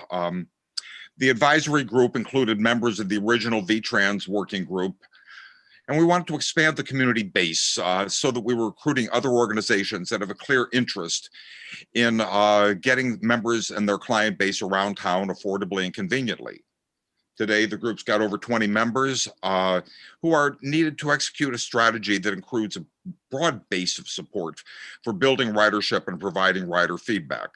The advisory group included members of the original VTrans working group, and we wanted to expand the community base so that we were recruiting other organizations that have a clear interest in getting members and their client base around town affordably and conveniently. Today, the group's got over 20 members who are needed to execute a strategy that includes a broad base of support for building ridership and providing rider feedback.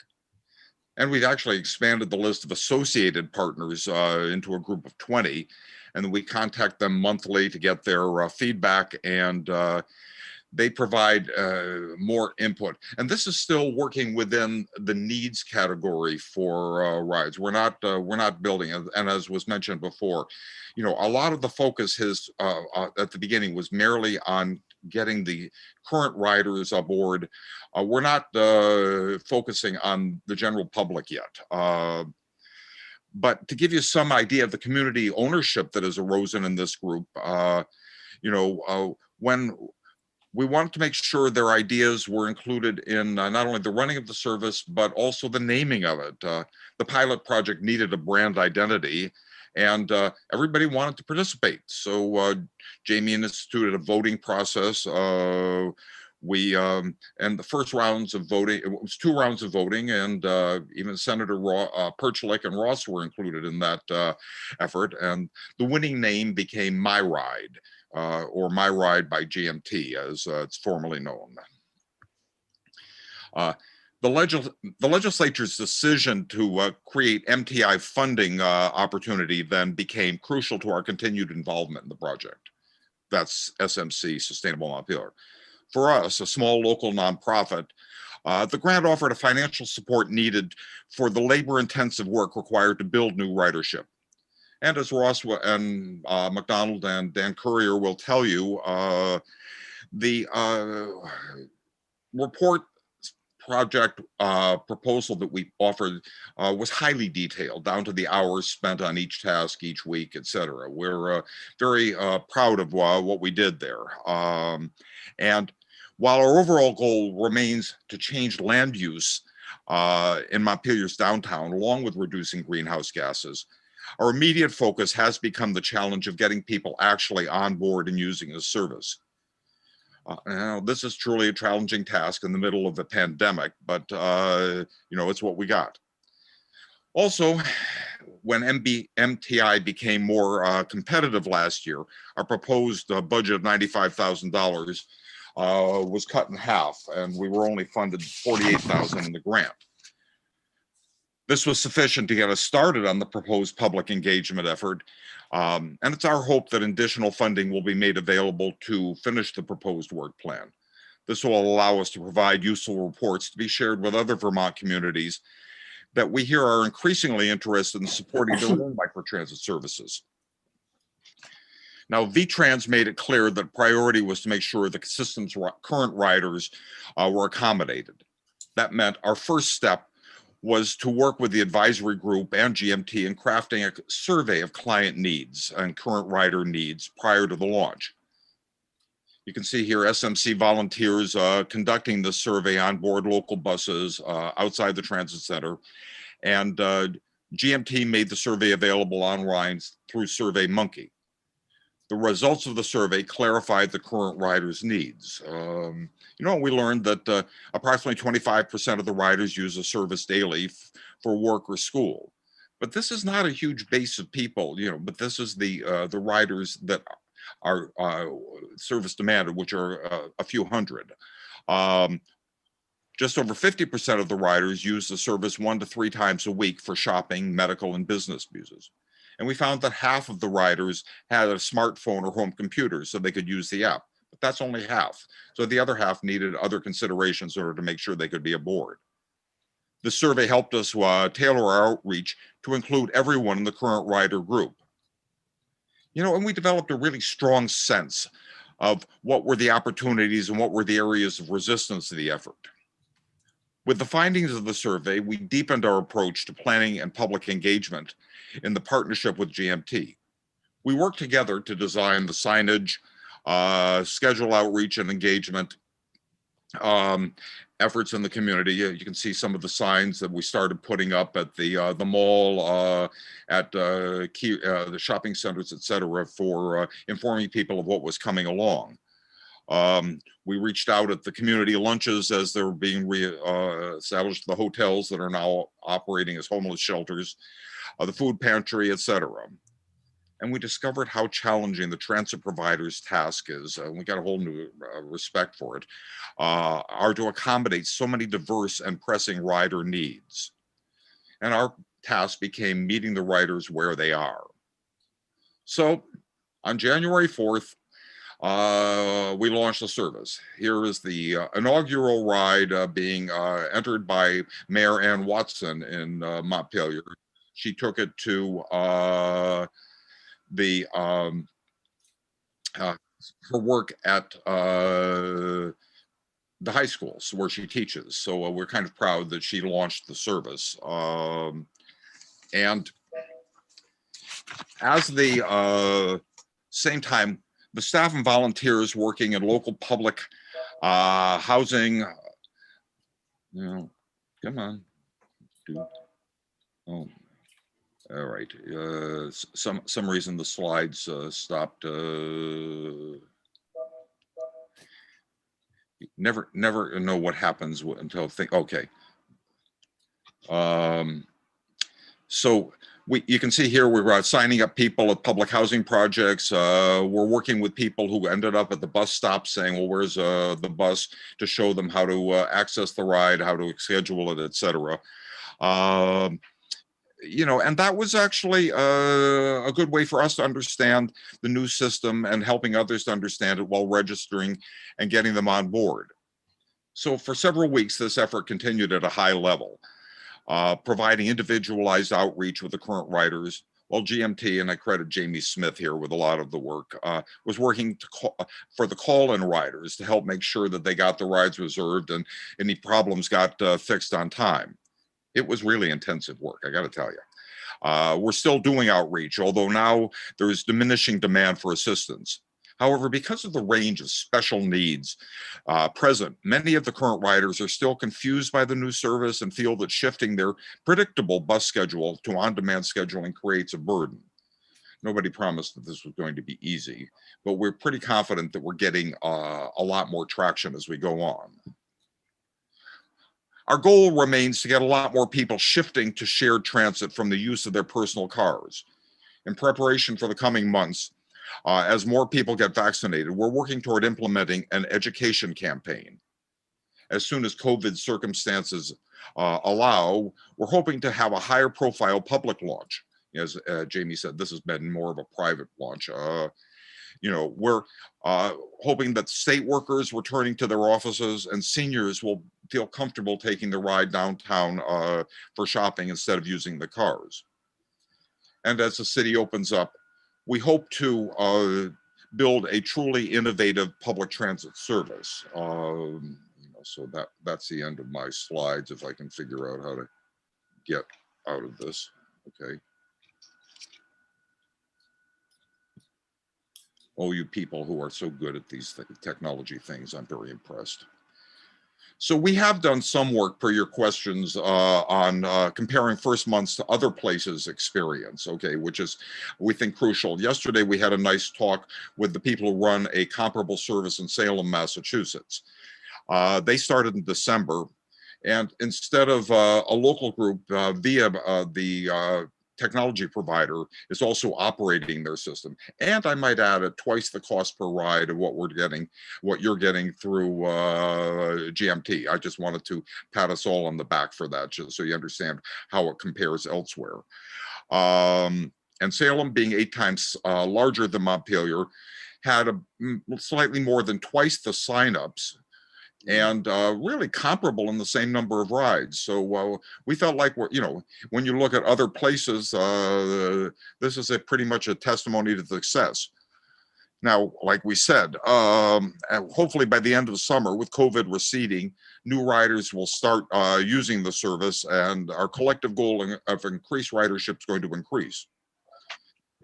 And we've actually expanded the list of associated partners into a group of 20, and we contact them monthly to get their feedback, and they provide more input. And this is still working within the needs category for rides. We're not building, and as was mentioned before, a lot of the focus at the beginning was merely on getting the current riders aboard. We're not focusing on the general public yet. But to give you some idea of the community ownership that has arisen in this group, when we wanted to make sure their ideas were included in not only the running of the service, but also the naming of it. The pilot project needed a brand identity, and everybody wanted to participate. So Jamie instituted a voting process. and the first rounds of voting, it was 2 rounds of voting, and even Senator Perchlik and Ross were included in that effort. And the winning name became My Ride, or My Ride by GMT, as it's formally known. The legislature's decision to create MTI funding opportunity then became crucial to our continued involvement in the project. That's SMC, Sustainable Montpelier. For us, a small local nonprofit, the grant offered a financial support needed for the labor-intensive work required to build new ridership. And as Ross and McDonald and Dan Courier will tell you, the report project proposal that we offered was highly detailed, down to the hours spent on each task each week, etc. We're very proud of what we did there. And while our overall goal remains to change land use in Montpelier's downtown, along with reducing greenhouse gases, our immediate focus has become the challenge of getting people actually on board and using the service. Now, this is truly a challenging task in the middle of a pandemic, but it's what we got. Also, when MTI became more competitive last year, our proposed budget of $95,000 was cut in half, and we were only funded $48,000 in the grant. This was sufficient to get us started on the proposed public engagement effort, and it's our hope that additional funding will be made available to finish the proposed work plan. This will allow us to provide useful reports to be shared with other Vermont communities that we hear are increasingly interested in supporting their own microtransit services. Now, VTrans made it clear that priority was to make sure the system's current riders were accommodated. That meant our first step was to work with the advisory group and GMT in crafting a survey of client needs and current rider needs prior to the launch. You can see here SMC volunteers conducting the survey on board local buses outside the transit center, and GMT made the survey available online through SurveyMonkey. The results of the survey clarified the current riders' needs. We learned that approximately 25% of the riders use the service daily for work or school. But this is not a huge base of people, but this is the riders that are service demanded, which are a few hundred. Just over 50% of the riders use the service 1 to 3 times a week for shopping, medical, and business uses. And we found that half of the riders had a smartphone or home computer so they could use the app, but that's only half. So the other half needed other considerations in order to make sure they could be aboard. The survey helped us tailor our outreach to include everyone in the current rider group. And we developed a really strong sense of what were the opportunities and what were the areas of resistance to the effort. With the findings of the survey, we deepened our approach to planning and public engagement in the partnership with GMT. We worked together to design the signage, schedule outreach and engagement efforts in the community. You can see some of the signs that we started putting up at the mall, at the shopping centers, etc., for informing people of what was coming along. We reached out at the community lunches as they were being established, the hotels that are now operating as homeless shelters, the food pantry, etc. And we discovered how challenging the transit provider's task is, and we got a whole new respect for it, are to accommodate so many diverse and pressing rider needs. And our task became meeting the riders where they are. So on January 4th, we launched the service. Here is the inaugural ride being entered by Mayor Ann Watson in Montpelier. She took it to her work at the high schools where she teaches. So we're kind of proud that she launched the service. And as the same time, the staff and volunteers working in local public housing, come on, dude. Oh, all right. Some reason the slides stopped. never know what happens until okay. So you can see here we're signing up people at public housing projects. We're working with people who ended up at the bus stop saying, well, where's the bus, to show them how to access the ride, how to schedule it, etc. You know, and that was actually a good way for us to understand the new system and helping others to understand it while registering and getting them on board. So for several weeks, this effort continued at a high level, providing individualized outreach with the current riders, while GMT, and I credit Jamie Smith here with a lot of the work, was working for the call-in riders to help make sure that they got the rides reserved and any problems got fixed on time. It was really intensive work, I got to tell you. We're still doing outreach, although now there is diminishing demand for assistance. However, because of the range of special needs present, many of the current riders are still confused by the new service and feel that shifting their predictable bus schedule to on-demand scheduling creates a burden. Nobody promised that this was going to be easy, but we're pretty confident that we're getting a lot more traction as we go on. Our goal remains to get a lot more people shifting to shared transit from the use of their personal cars. In preparation for the coming months, as more people get vaccinated, we're working toward implementing an education campaign. As soon as COVID circumstances allow, we're hoping to have a higher profile public launch. As Jamie said, this has been more of a private launch. You know, we're hoping that state workers returning to their offices and seniors will feel comfortable taking the ride downtown for shopping instead of using the cars. And as the city opens up, we hope to build a truly innovative public transit service. You know, so that's the end of my slides, if I can figure out how to get out of this. Okay. Oh, you people who are so good at these technology things, I'm very impressed. So we have done some work per your questions on comparing first months to other places' experience, okay, which is, we think, crucial. Yesterday, we had a nice talk with the people who run a comparable service in Salem, Massachusetts. They started in December, and instead of a local group via the technology provider is also operating their system. And I might add at twice the cost per ride of what you're getting through GMT. I just wanted to pat us all on the back for that, just so you understand how it compares elsewhere. And Salem, being 8 times larger than Montpelier, had slightly more than twice the signups and really comparable in the same number of rides. So we felt like we're, you know, when you look at other places, this is pretty much a testimony to success. Now, like we said, hopefully by the end of the summer, with COVID receding, new riders will start using the service, and our collective goal of increased ridership is going to increase.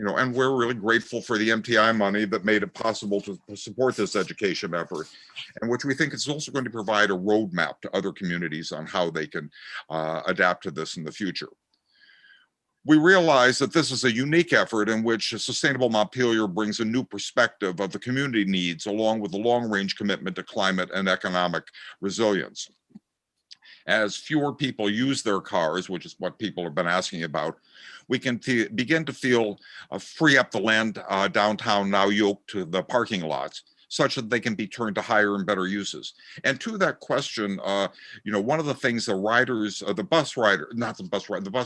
You know, and we're really grateful for the MTI money that made it possible to support this education effort, and which we think is also going to provide a roadmap to other communities on how they can adapt to this in the future. We realize that this is a unique effort in which Sustainable Montpelier brings a new perspective of the community needs, along with a long-range commitment to climate and economic resilience. As fewer people use their cars, which is what people have been asking about, we can begin to feel free up the land downtown now yoked to the parking lots, such that they can be turned to higher and better uses. And to that question, you know, one of the things the riders, the bus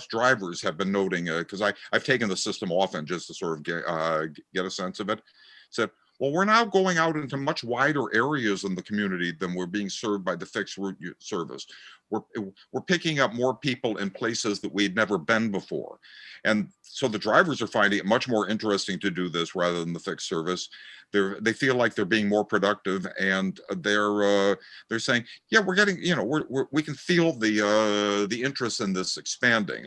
drivers have been noting, because I've taken the system often just to sort of get a sense of it, said, well, we're now going out into much wider areas in the community than we're being served by the fixed route service. We're picking up more people in places that we'd never been before. And so the drivers are finding it much more interesting to do this rather than the fixed service. They feel like they're being more productive, and they're saying, yeah, we're getting, you know, we can feel the interest in this expanding.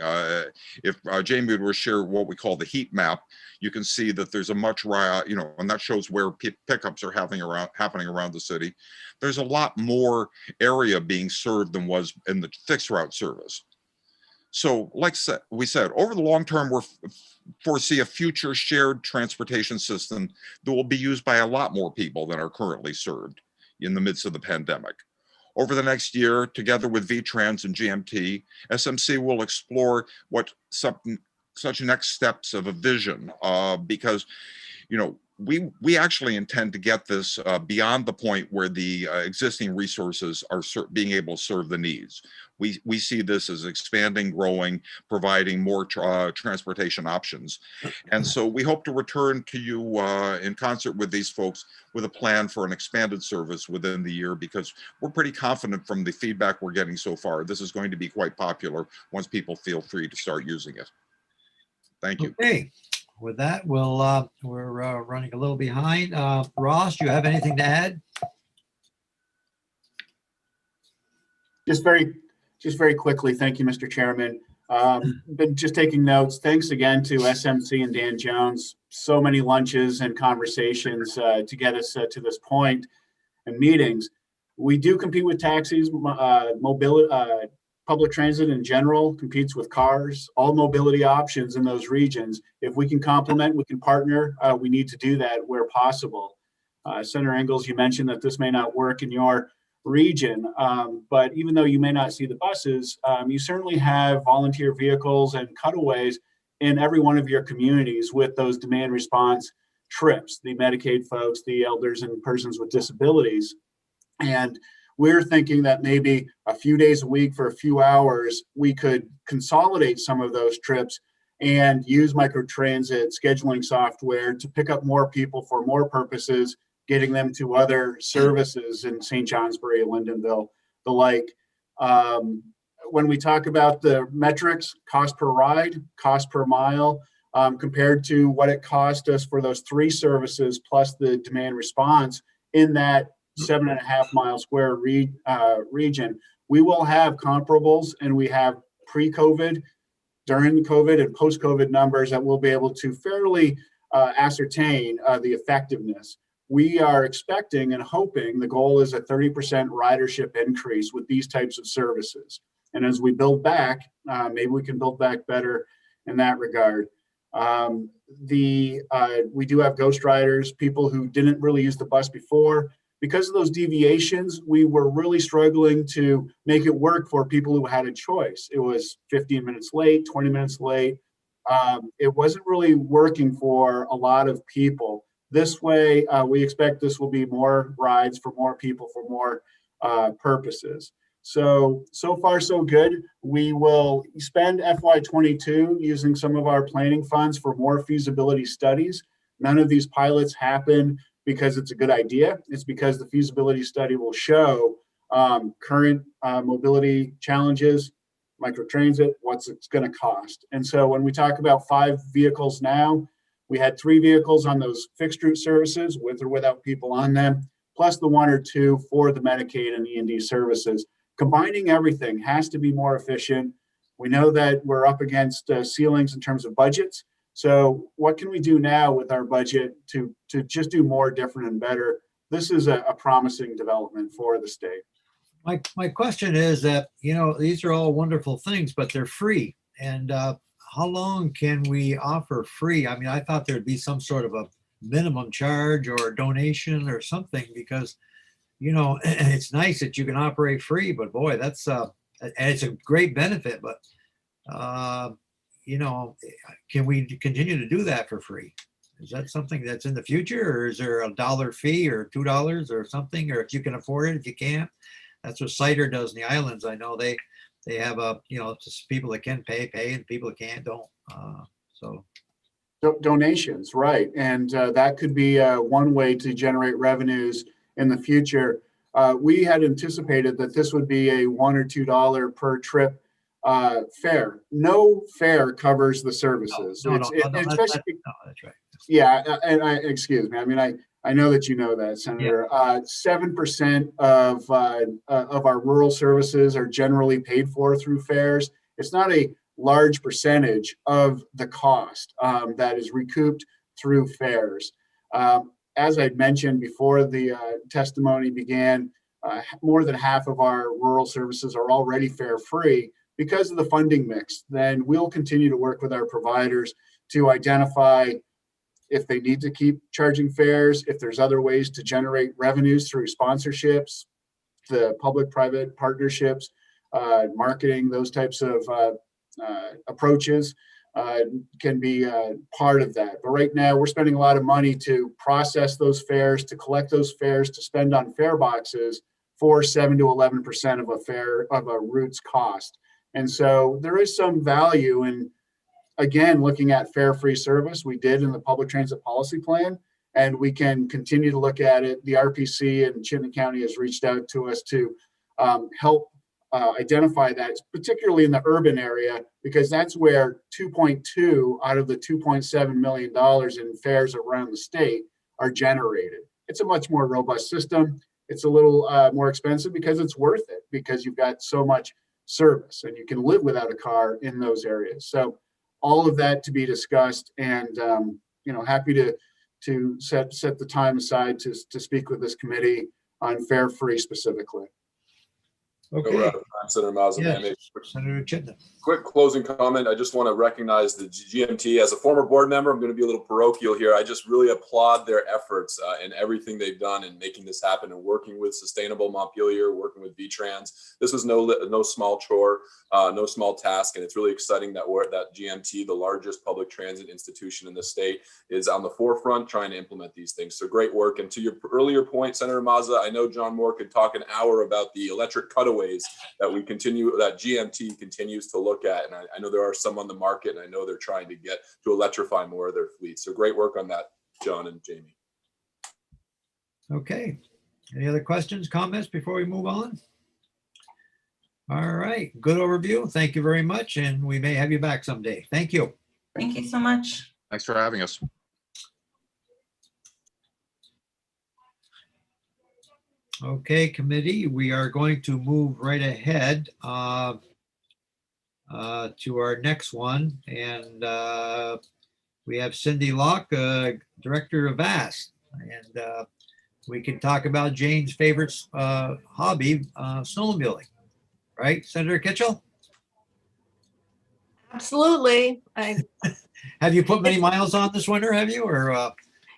If Jamie would share what we call the heat map, you can see that there's a much, you know, and that shows where pickups are happening around the city. There's a lot more area being served than was in the fixed route service. So like we said, over the long term, we foresee a future shared transportation system that will be used by a lot more people than are currently served. in the midst of the pandemic. Over the next year, together with VTrans and GMT, SMC will explore what such next steps of a vision, because, you know, we actually intend to get this beyond the point where the existing resources are being able to serve the needs. We see this as expanding, growing, providing more transportation options. And so we hope to return to you in concert with these folks with a plan for an expanded service within the year, because we're pretty confident from the feedback we're getting so far, this is going to be quite popular once people feel free to start using it. Thank you. Okay, with that, we're running a little behind. Ross, do you have anything to add? Just very quickly, thank you, Mr. Chairman. Been just taking notes. Thanks again to SMC and Dan Jones. So many lunches and conversations to get us to this point, and meetings. We do compete with taxis, mobility, public transit in general competes with cars, all mobility options in those regions. If we can complement, we can partner, we need to do that where possible. Senator Ingalls, you mentioned that this may not work in your region, but even though you may not see the buses, you certainly have volunteer vehicles and cutaways in every one of your communities with those demand response trips, the Medicaid folks, the elders and persons with disabilities. And we're thinking that maybe a few days a week for a few hours, we could consolidate some of those trips and use microtransit scheduling software to pick up more people for more purposes, getting them to other services in St. Johnsbury, Lindenville, the like. When we talk about the metrics, cost per ride, cost per mile, compared to what it cost us for those 3 services plus the demand response in that 7.5 mile square region, we will have comparables, and we have pre-COVID, during COVID, and post-COVID numbers that we'll be able to fairly ascertain the effectiveness. We are expecting and hoping the goal is a 30% ridership increase with these types of services. And as we build back, maybe we can build back better in that regard. We do have ghost riders, people who didn't really use the bus before. Because of those deviations, we were really struggling to make it work for people who had a choice. It was 15 minutes late, 20 minutes late. It wasn't really working for a lot of people. This way, we expect this will be more rides for more people for more purposes. So far, so good. We will spend FY22 using some of our planning funds for more feasibility studies. None of these pilots happen because it's a good idea. It's because the feasibility study will show current mobility challenges, microtransit, what's it's going to cost. And so when we talk about 5 vehicles now, we had 3 vehicles on those fixed route services with or without people on them, plus the 1 or 2 for the Medicaid and E&D services. Combining everything has to be more efficient. We know that we're up against ceilings in terms of budgets. So what can we do now with our budget to just do more, different, and better? This is a promising development for the state. My question is that, you know, these are all wonderful things, but they're free. And how long can we offer free? I mean, I thought there'd be some sort of a minimum charge or a donation or something, because, you know, it's nice that you can operate free, but boy, that's, and it's a great benefit, but, you know, can we continue to do that for free? Is that something that's in the future, or is there $1 fee or $2 or something, or if you can afford it, if you can't? That's what Cider does in the islands. I know they have a, you know, just people that can pay, and people that can't don't. So donations, right? And that could be one way to generate revenues in the future. We had anticipated that this would be a $1 or $2 per trip fare. No fare covers the services. No, that's right. Yeah, and excuse me. I mean, I know that you know that, Senator. 7% of our rural services are generally paid for through fares. It's not a large percentage of the cost that is recouped through fares. As I mentioned before the testimony began, more than half of our rural services are already fare free because of the funding mix. Then we'll continue to work with our providers to identify if they need to keep charging fares, if there's other ways to generate revenues through sponsorships, the public-private partnerships, marketing, those types of approaches can be part of that. But right now, we're spending a lot of money to process those fares, to collect those fares, to spend on fare boxes for 7 to 11% of a route's cost. And so there is some value in, again, looking at fare-free service. We did in the public transit policy plan, and we can continue to look at it. The RPC and Chittenden County has reached out to us to help identify that, particularly in the urban area, because that's where 2.2 out of the $2.7 million in fares around the state are generated. It's a much more robust system. It's a little more expensive because it's worth it, because you've got so much service and you can live without a car in those areas. So all of that to be discussed, and happy to set the time aside to speak with this committee on fare free specifically. Okay. We're out of time, Senator Mazza. Yes, May I make Senator Chittenden. quick closing comment? I just want to recognize the GMT. As a former board member, I'm going to be a little parochial here. I just really applaud their efforts and everything they've done in making this happen and working with Sustainable Montpelier, working with VTrans. This was no small chore, no small task, and it's really exciting that GMT, the largest public transit institution in the state, is on the forefront trying to implement these things. So great work. And to your earlier point, Senator Mazza, I know John Moore could talk an hour about the electric cutaways that GMT continues to look at. And I know there are some on the market, and I know they're trying to get to electrify more of their fleet. So great work on that, John and Jamie. Okay. Any other questions, comments before we move on? All right. Good overview. Thank you very much. And we may have you back someday. Thank you. Thank you so much. Thanks for having us. Okay, committee, we are going to move right ahead to our next one. And we have Cindy Locke, Director of VAST. And we can talk about Jane's favorite hobby, snowmobiling. Right, Senator Kitchell? Absolutely. Have you put many miles on this winter, have you, or?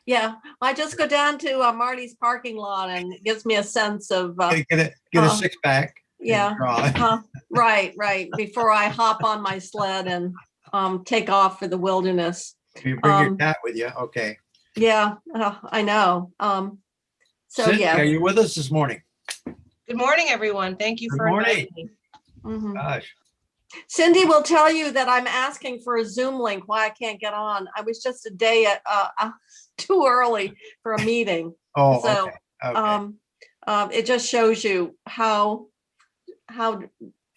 Yeah, I just go down to Marty's parking lot, and it gives me a sense of Get a six pack. yeah, right. Before I hop on my sled and take off for the wilderness. You bring your cat with you, okay. Yeah, I know. So Cindy, yeah. are you with us this morning? Good morning, everyone. Thank you Good for morning. inviting me. Mhm. Gosh, Cindy will tell you that I'm asking for a Zoom link why I can't get on. I was just a day too early for a meeting. oh, So, okay. it just shows you how Cindy,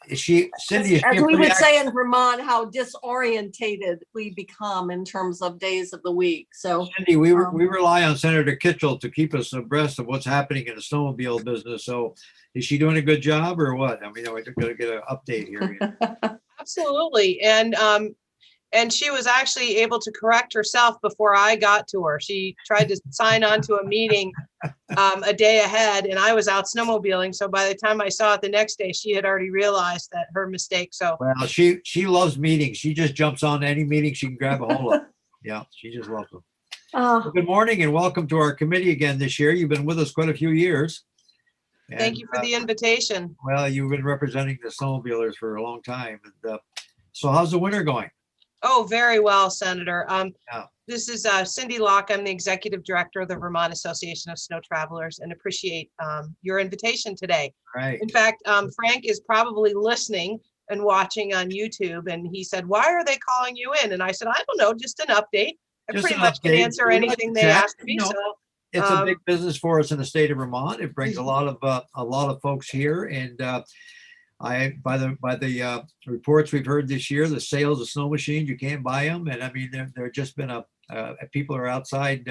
is she as a we pretty would say in Vermont, how disorientated we become in terms of days of the week. So Cindy, we rely on Senator Kitchell to keep us abreast of what's happening in the snowmobile business. So is she doing a good job or what? I mean, we're going to get an update here. Absolutely. And she was actually able to correct herself before I got to her. She tried to sign on to a meeting a day ahead, and I was out snowmobiling. So by the time I saw it the next day, she had already realized that her mistake. So Well, she loves meetings. She just jumps on any meeting she can grab a hold of. Yeah, she just loves them. Well, good morning and welcome to our committee again this year. You've been with us quite a few years. thank you for the invitation. Well, you've been representing the snowmobilers for a long time. And, so how's the winter going? Oh, very well, Senator. Yeah. This is Cindy Locke. I'm the Executive Director of the Vermont Association of Snow Travelers, and appreciate your invitation today. Right. In fact, Frank is probably listening and watching on YouTube, and he said, "Why are they calling you in?" And I said, "I don't know, just an update. I Just pretty an much can update. answer We like anything to they chat, ask me." you know. So It's a big business for us in the state of Vermont. It brings a lot of folks here, and by the reports we've heard this year, the sales of snow machines, you can't buy them, and I mean there just been people are outside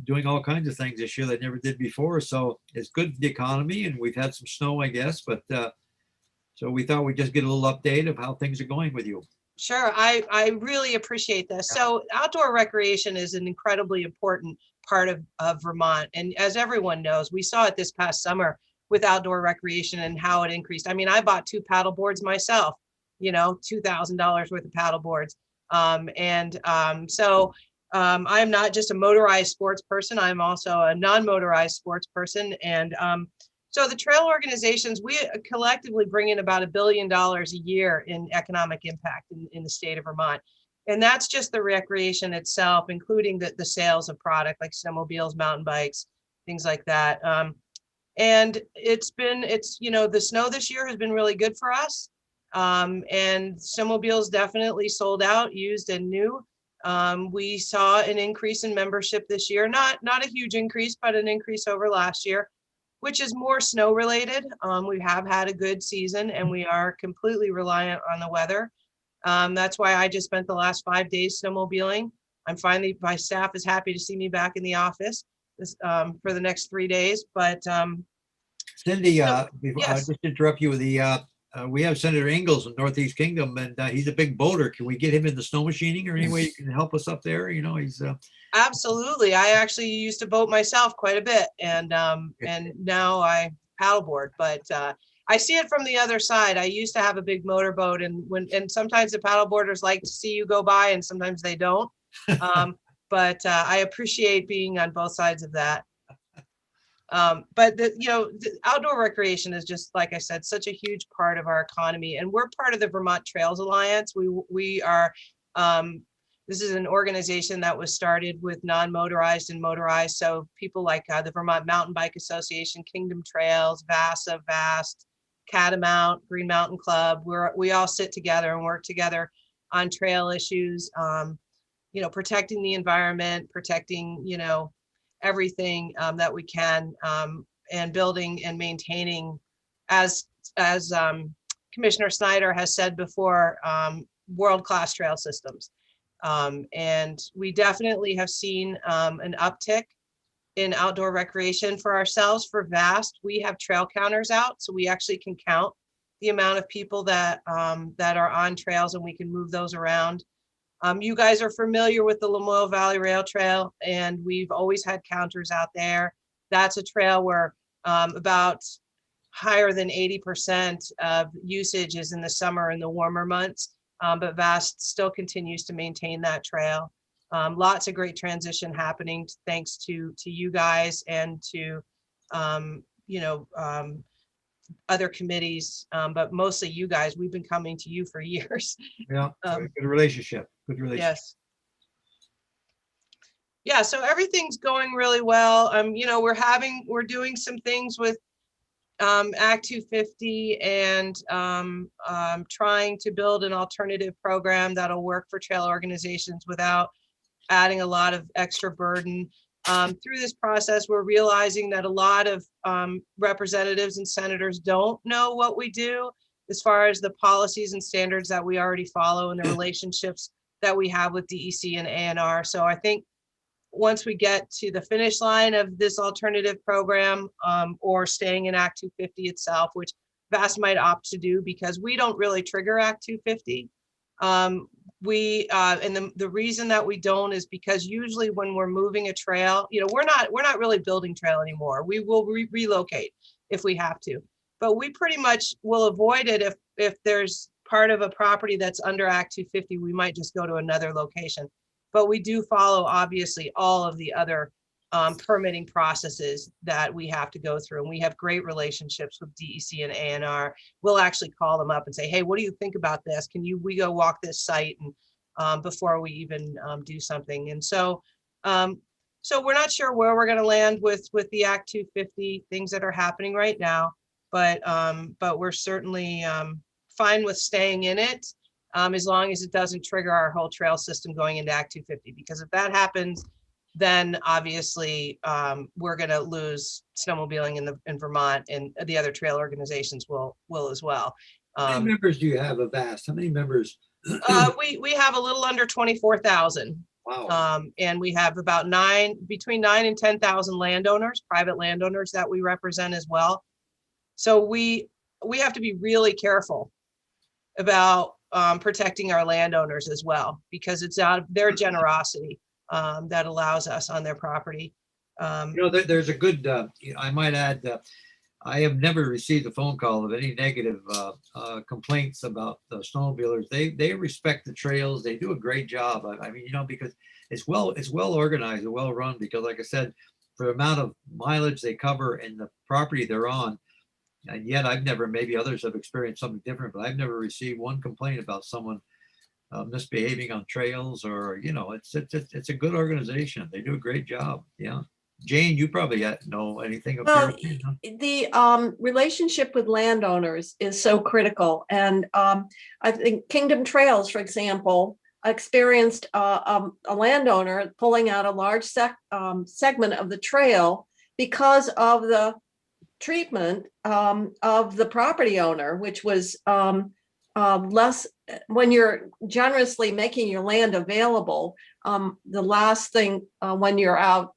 doing all kinds of things this year that never did before. So it's good for the economy, and we've had some snow, I guess, but so we thought we'd just get a little update of how things are going with you. sure, I really appreciate this. So outdoor recreation is an incredibly important part of Vermont. And as everyone knows, we saw it this past summer with outdoor recreation and how it increased. I mean, I bought 2 paddle boards myself, $2,000 worth of paddle boards. So I am not just a motorized sports person. I'm also a non-motorized sports person. And so the trail organizations, we collectively bring in about $1 billion a year in economic impact in the state of Vermont. And that's just the recreation itself, including the sales of product like snowmobiles, mountain bikes, things like that. And the snow this year has been really good for us. And snowmobiles definitely sold out, used and new. We saw an increase in membership this year, not a huge increase, but an increase over last year, which is more snow related. We have had a good season and we are completely reliant on the weather. That's why I just spent the last 5 days snowmobiling. My staff is happy to see me back in the office for the next 3 days, but Cindy, I'll yes. just interrupt you with we have Senator Ingalls in Northeast Kingdom, and he's a big boater. Can we get him into snow machining or any way you can help us up there? You know, he's Absolutely. I actually used to boat myself quite a bit, and now I paddleboard. But I see it from the other side. I used to have a big motorboat, and sometimes the paddleboarders like to see you go by, and sometimes they don't. But I appreciate being on both sides of that. But the outdoor recreation is just, like I said, such a huge part of our economy, and we're part of the Vermont Trails Alliance. We are. This is an organization that was started with non-motorized and motorized. So people like the Vermont Mountain Bike Association, Kingdom Trails, VAST, Catamount, Green Mountain Club. We all sit together and work together on trail issues. Protecting the environment, protecting everything that we can, and building and maintaining, as Commissioner Snyder has said before, world-class trail systems. And we definitely have seen an uptick in outdoor recreation for ourselves. For VAST, we have trail counters out, so we actually can count the amount of people that are on trails, and we can move those around. You guys are familiar with the Lamoille Valley Rail Trail, and we've always had counters out there. That's a trail where about higher than 80% of usage is in the summer and the warmer months, but VAST still continues to maintain that trail. Lots of great transition happening thanks to you guys and to other committees, but mostly you guys. We've been coming to you for years. good relationship. Good relationship. Yes. Yeah, so everything's going really well. We're doing some things with Act 250 and trying to build an alternative program that'll work for trail organizations without adding a lot of extra burden. Through this process, we're realizing that a lot of representatives and senators don't know what we do as far as the policies and standards that we already follow and the relationships that we have with DEC and ANR. So I think once we get to the finish line of this alternative program, or staying in Act 250 itself, which VAST might opt to do because we don't really trigger Act 250. And the reason that we don't is because usually when we're moving a trail, we're not really building trail anymore. We will relocate if we have to, but we pretty much will avoid it if there's part of a property that's under Act 250, we might just go to another location. But we do follow, obviously, all of the other permitting processes that we have to go through. And we have great relationships with DEC and ANR. We'll actually call them up and say, hey, what do you think about this? We go walk this site and before we even do something? And so we're not sure where we're going to land with the Act 250 things that are happening right now, but we're certainly fine with staying in it, as long as it doesn't trigger our whole trail system going into Act 250. Because if that happens, then obviously we're going to lose snowmobiling in Vermont, and the other trail organizations will as well. How many members do you have of VAST? How many members? We have a little under 24,000. Wow. And we have about between 9,000 and 10,000 landowners, private landowners that we represent as well. So we have to be really careful about protecting our landowners as well, because it's out of their generosity that allows us on their property. There's a good, I might add, I have never received a phone call of any negative complaints about the snowmobilers. They respect the trails. They do a great job. I mean, because it's well organized and well run. Because, like I said, for the amount of mileage they cover and the property they're on, and yet I've never. Maybe others have experienced something different, but I've never received one complaint about someone misbehaving on trails, or it's a good organization. They do a great job. Yeah. Jane, you probably know anything up Well, here. Huh? the relationship with landowners is so critical. And I think Kingdom Trails, for example, experienced a landowner pulling out a large segment of the trail because of the treatment of the property owner, which was less. When you're generously making your land available, the last thing when you're out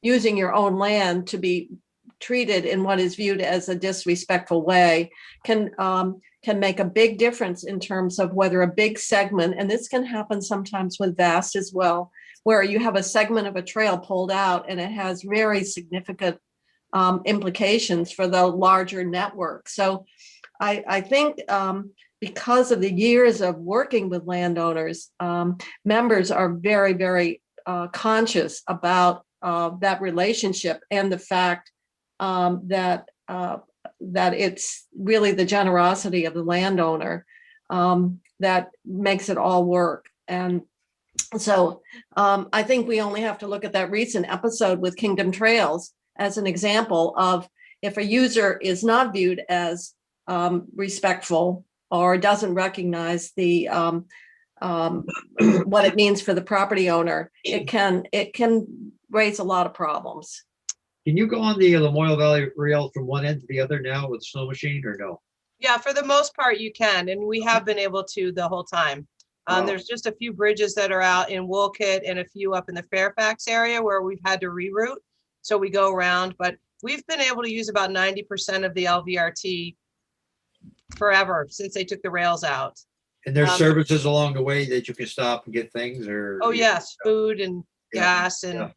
using your own land to be treated in what is viewed as a disrespectful way can make a big difference in terms of whether a big segment, and this can happen sometimes with VAST as well, where you have a segment of a trail pulled out and it has very significant implications for the larger network. So I think because of the years of working with landowners, members are very, very conscious about that relationship and the fact that it's really the generosity of the landowner that makes it all work. And so I think we only have to look at that recent episode with Kingdom Trails as an example of if a user is not viewed as respectful or doesn't recognize the what it means for the property owner, it can raise a lot of problems. Can you go on the Lamoille Valley Rail from one end to the other now with a snow machine, or no? Yeah, for the most part you can, and we have been able to the whole time. Wow. There's just a few bridges that are out in Woolkit and a few up in the Fairfax area where we've had to reroute. So we go around, but we've been able to use about 90% of the LVRT forever since they took the rails out. And there's services along the way that you can stop and get things, or? Oh yes, food and Yeah, gas and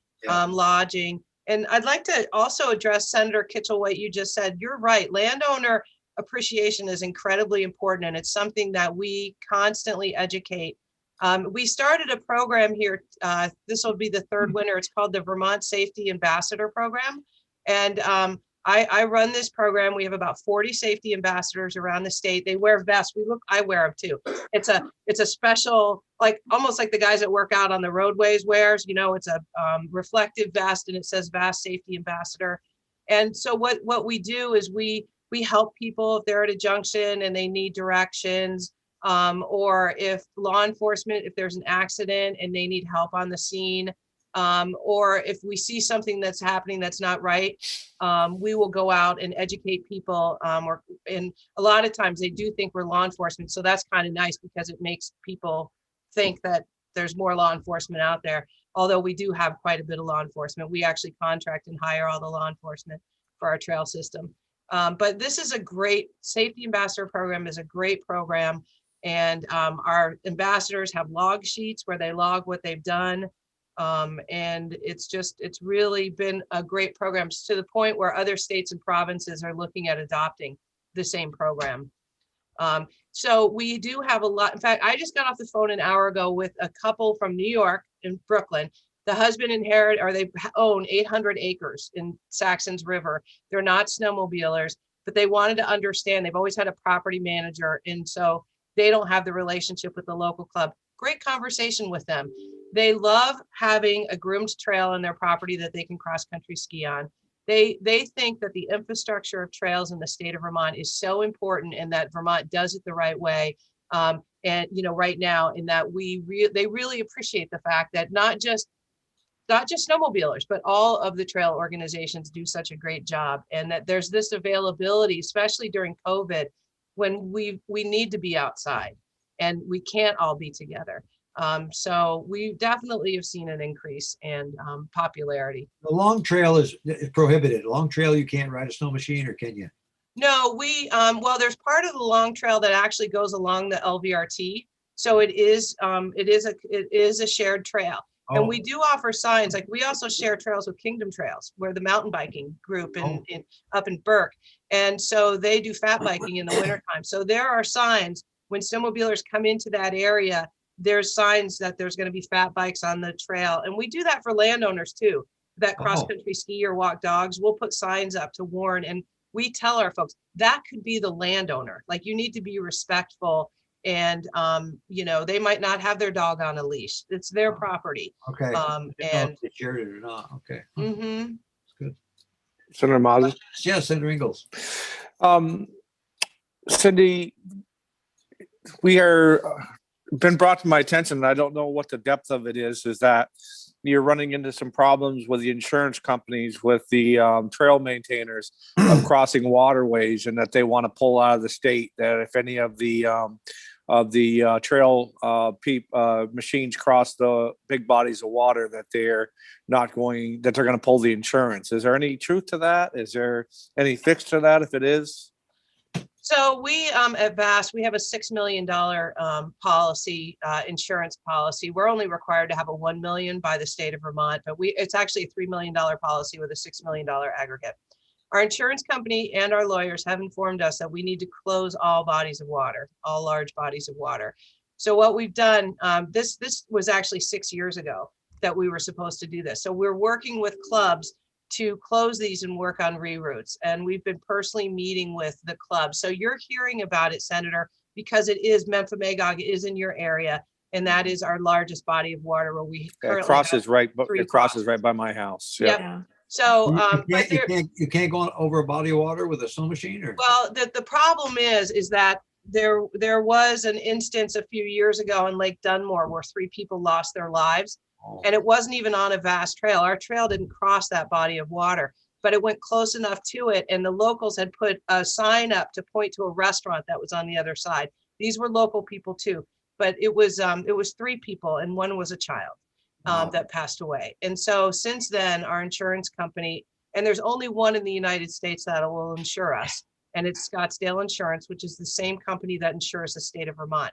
lodging. And I'd like to also address Senator Kitchell, what you just said. You're right. Landowner appreciation is incredibly important, and it's something that we constantly educate. We started a program here. This will be the third winter. It's called the Vermont Safety Ambassador Program. And I run this program. We have about 40 safety ambassadors around the state. They wear vests. I wear them too. It's a special, like almost like the guys that work out on the roadways wears, it's a reflective vest and it says VAST Safety Ambassador. And so what we do is we help people if they're at a junction and they need directions, or if law enforcement, if there's an accident and they need help on the scene, or if we see something that's happening that's not right, we will go out and educate people. And a lot of times they do think we're law enforcement. So that's kind of nice because it makes people think that there's more law enforcement out there. Although we do have quite a bit of law enforcement. We actually contract and hire all the law enforcement for our trail system. But this is a great Safety Ambassador program, is a great program. And our ambassadors have log sheets where they log what they've done. And it's really been a great program to the point where other states and provinces are looking at adopting the same program. So we do have a lot. In fact, I just got off the phone an hour ago with a couple from New York and Brooklyn. The husband they own 800 acres in Saxon's River. They're not snowmobilers, but they wanted to understand. They've always had a property manager, and so they don't have the relationship with the local club. Great conversation with them. They love having a groomed trail on their property that they can cross-country ski on. They think that the infrastructure of trails in the state of Vermont is so important, and that Vermont does it the right way. And right now, in that they really appreciate the fact that not just snowmobilers, but all of the trail organizations do such a great job, and that there's this availability, especially during COVID, when we need to be outside and we can't all be together. So we definitely have seen an increase in popularity. The long trail is prohibited. Long trail, you can't ride a snow machine, or can you? No, well, there's part of the long trail that actually goes along the LVRT. So it is a shared trail. And we do offer signs, like we also share trails with Kingdom Trails, where the mountain biking group up in Burke. And so they do fat biking in the wintertime. So there are signs when snowmobilers come into that area, there's signs that there's going to be fat bikes on the trail. And we do that for landowners too, that cross-country ski or walk dogs. We'll put signs up to warn, and we tell our folks that could be the landowner. Like, you need to be respectful, and you know, they might not have their dog on a leash. It's their property. Okay. And If they shared it or not. Okay. mhm. Good. Senator Mazza. Yeah, Senator Ingalls. Cindy, we are been brought to my attention, and I don't know what the depth of it is that you're running into some problems with the insurance companies, with the trail maintainers of crossing waterways, and that they want to pull out of the state. That if any of the trail machines cross the big bodies of water, that they're going to pull the insurance. Is there any truth to that? Is there any fix to that if it is? So we at VAST, we have a $6 million policy, insurance policy. We're only required to have a $1 million by the state of Vermont, but it's actually a $3 million policy with a $6 million aggregate. Our insurance company and our lawyers have informed us that we need to close all bodies of water, all large bodies of water. So what we've done, this was actually 6 years ago that we were supposed to do this. So we're working with clubs to close these and work on reroutes. And we've been personally meeting with the club. So you're hearing about it, Senator, because it is Memphremagog is in your area. And that is our largest body of water where we currently crosses right by my house. Yep. Yeah. So you can't go over a body of water with a snow machine, or? well, the problem is that there was an instance a few years ago in Lake Dunmore where 3 people lost their lives. And it wasn't even on a vast trail. Our trail didn't cross that body of water, but it went close enough to it. And the locals had put a sign up to point to a restaurant that was on the other side. These were local people too, but it was 3 people and 1 was a child that passed away. And so since then, our insurance company, and there's only one in the United States that will insure us, and it's Scottsdale Insurance, which is the same company that insures the state of Vermont.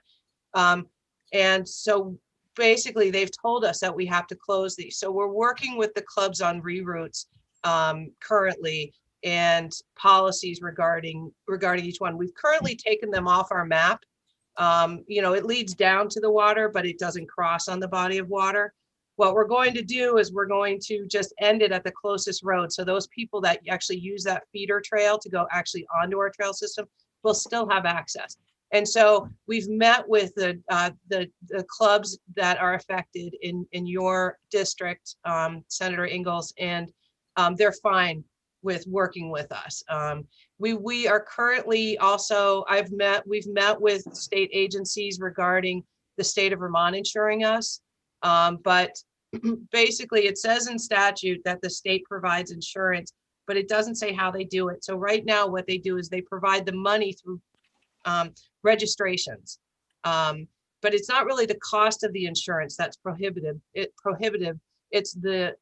And so basically they've told us that we have to close these. So we're working with the clubs on reroutes currently, and policies regarding each one. We've currently taken them off our map. You know, it leads down to the water, but it doesn't cross on the body of water. What we're going to do is we're going to just end it at the closest road. So those people that actually use that feeder trail to go actually onto our trail system will still have access. And so we've met with the clubs that are affected in your district, Senator Ingalls, and they're fine with working with us. We are currently also, we've met with state agencies regarding the state of Vermont insuring us. But basically it says in statute that the state provides insurance, but it doesn't say how they do it. So right now what they do is they provide the money through registrations, but it's not really the cost of the insurance that's prohibitive. It's that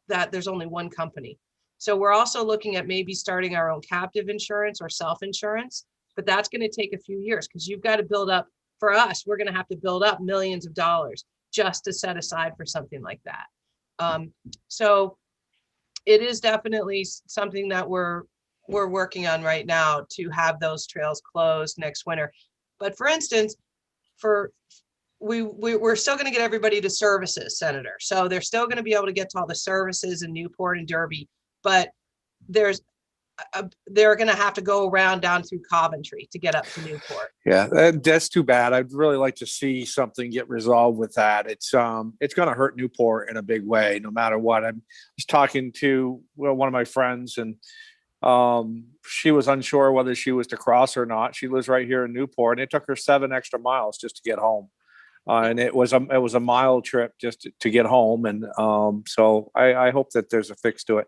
there's only one company. So we're also looking at maybe starting our own captive insurance or self-insurance, but that's going to take a few years because you've got to build up. For us, we're going to have to build up millions of dollars just to set aside for something like that. So it is definitely something that we're working on right now to have those trails closed next winter. But for instance, we're still going to get everybody to services, Senator. So they're still going to be able to get to all the services in Newport and Derby, but they're going to have to go around down through Coventry to get up to Newport. Yeah, that's too bad. I'd really like to see something get resolved with that. It's going to hurt Newport in a big way, no matter what. I was talking to one of my friends, and she was unsure whether she was to cross or not. She lives right here in Newport, and it took her 7 extra miles just to get home. And it was a mile trip just to get home. And so I hope that there's a fix to it.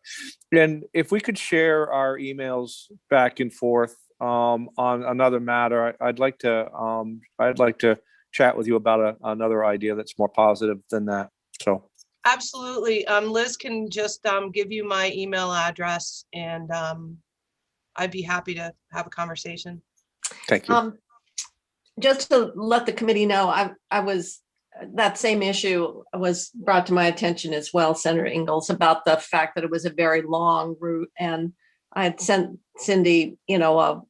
And if we could share our emails back and forth on another matter, I'd like to chat with you about another idea that's more positive than that. So. Absolutely. Liz can just give you my email address, and I'd be happy to have a conversation. Thank you. Just to let the committee know, I was that same issue was brought to my attention as well, Senator Ingalls, about the fact that it was a very long route. And I had sent Cindy, an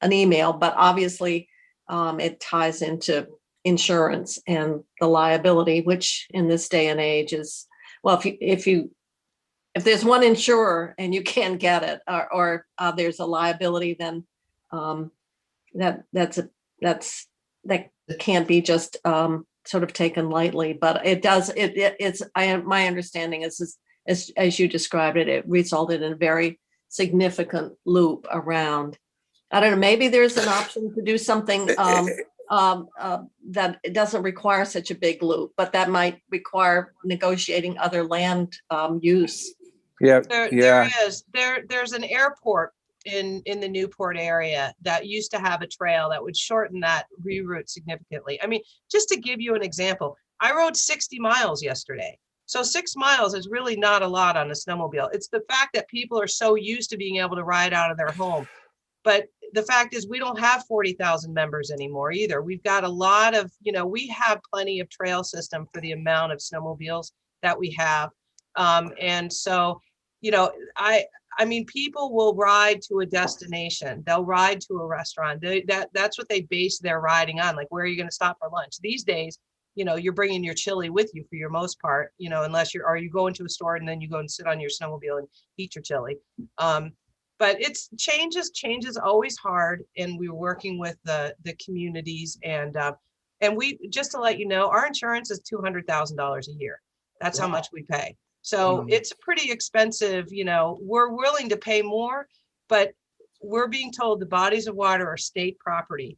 email, but obviously it ties into insurance and the liability, which in this day and age is, well, if there's one insurer and you can't get it, or there's a liability, then that can't be just sort of taken lightly. But it does. My understanding is as you described it, it resulted in a very significant loop around. I don't know. Maybe there's an option to do something that it doesn't require such a big loop, but that might require negotiating other land use. Yeah, There is. There's an airport in the Newport area that used to have a trail that would shorten that reroute significantly. I mean, just to give you an example, I rode 60 miles yesterday. So 6 miles is really not a lot on a snowmobile. It's the fact that people are so used to being able to ride out of their home. But the fact is we don't have 40,000 members anymore either. We've got a lot of, we have plenty of trail system for the amount of snowmobiles that we have. And so, I mean, people will ride to a destination. They'll ride to a restaurant. That's what they base their riding on. Like, where are you going to stop for lunch? These days, you're bringing your chili with you for your most part, unless you go into a store and then you go and sit on your snowmobile and eat your chili. But change is always hard. And we're working with the communities and we, just to let you know, our insurance is $200,000 a year. That's how much we pay. So it's pretty expensive. We're willing to pay more, but we're being told the bodies of water are state property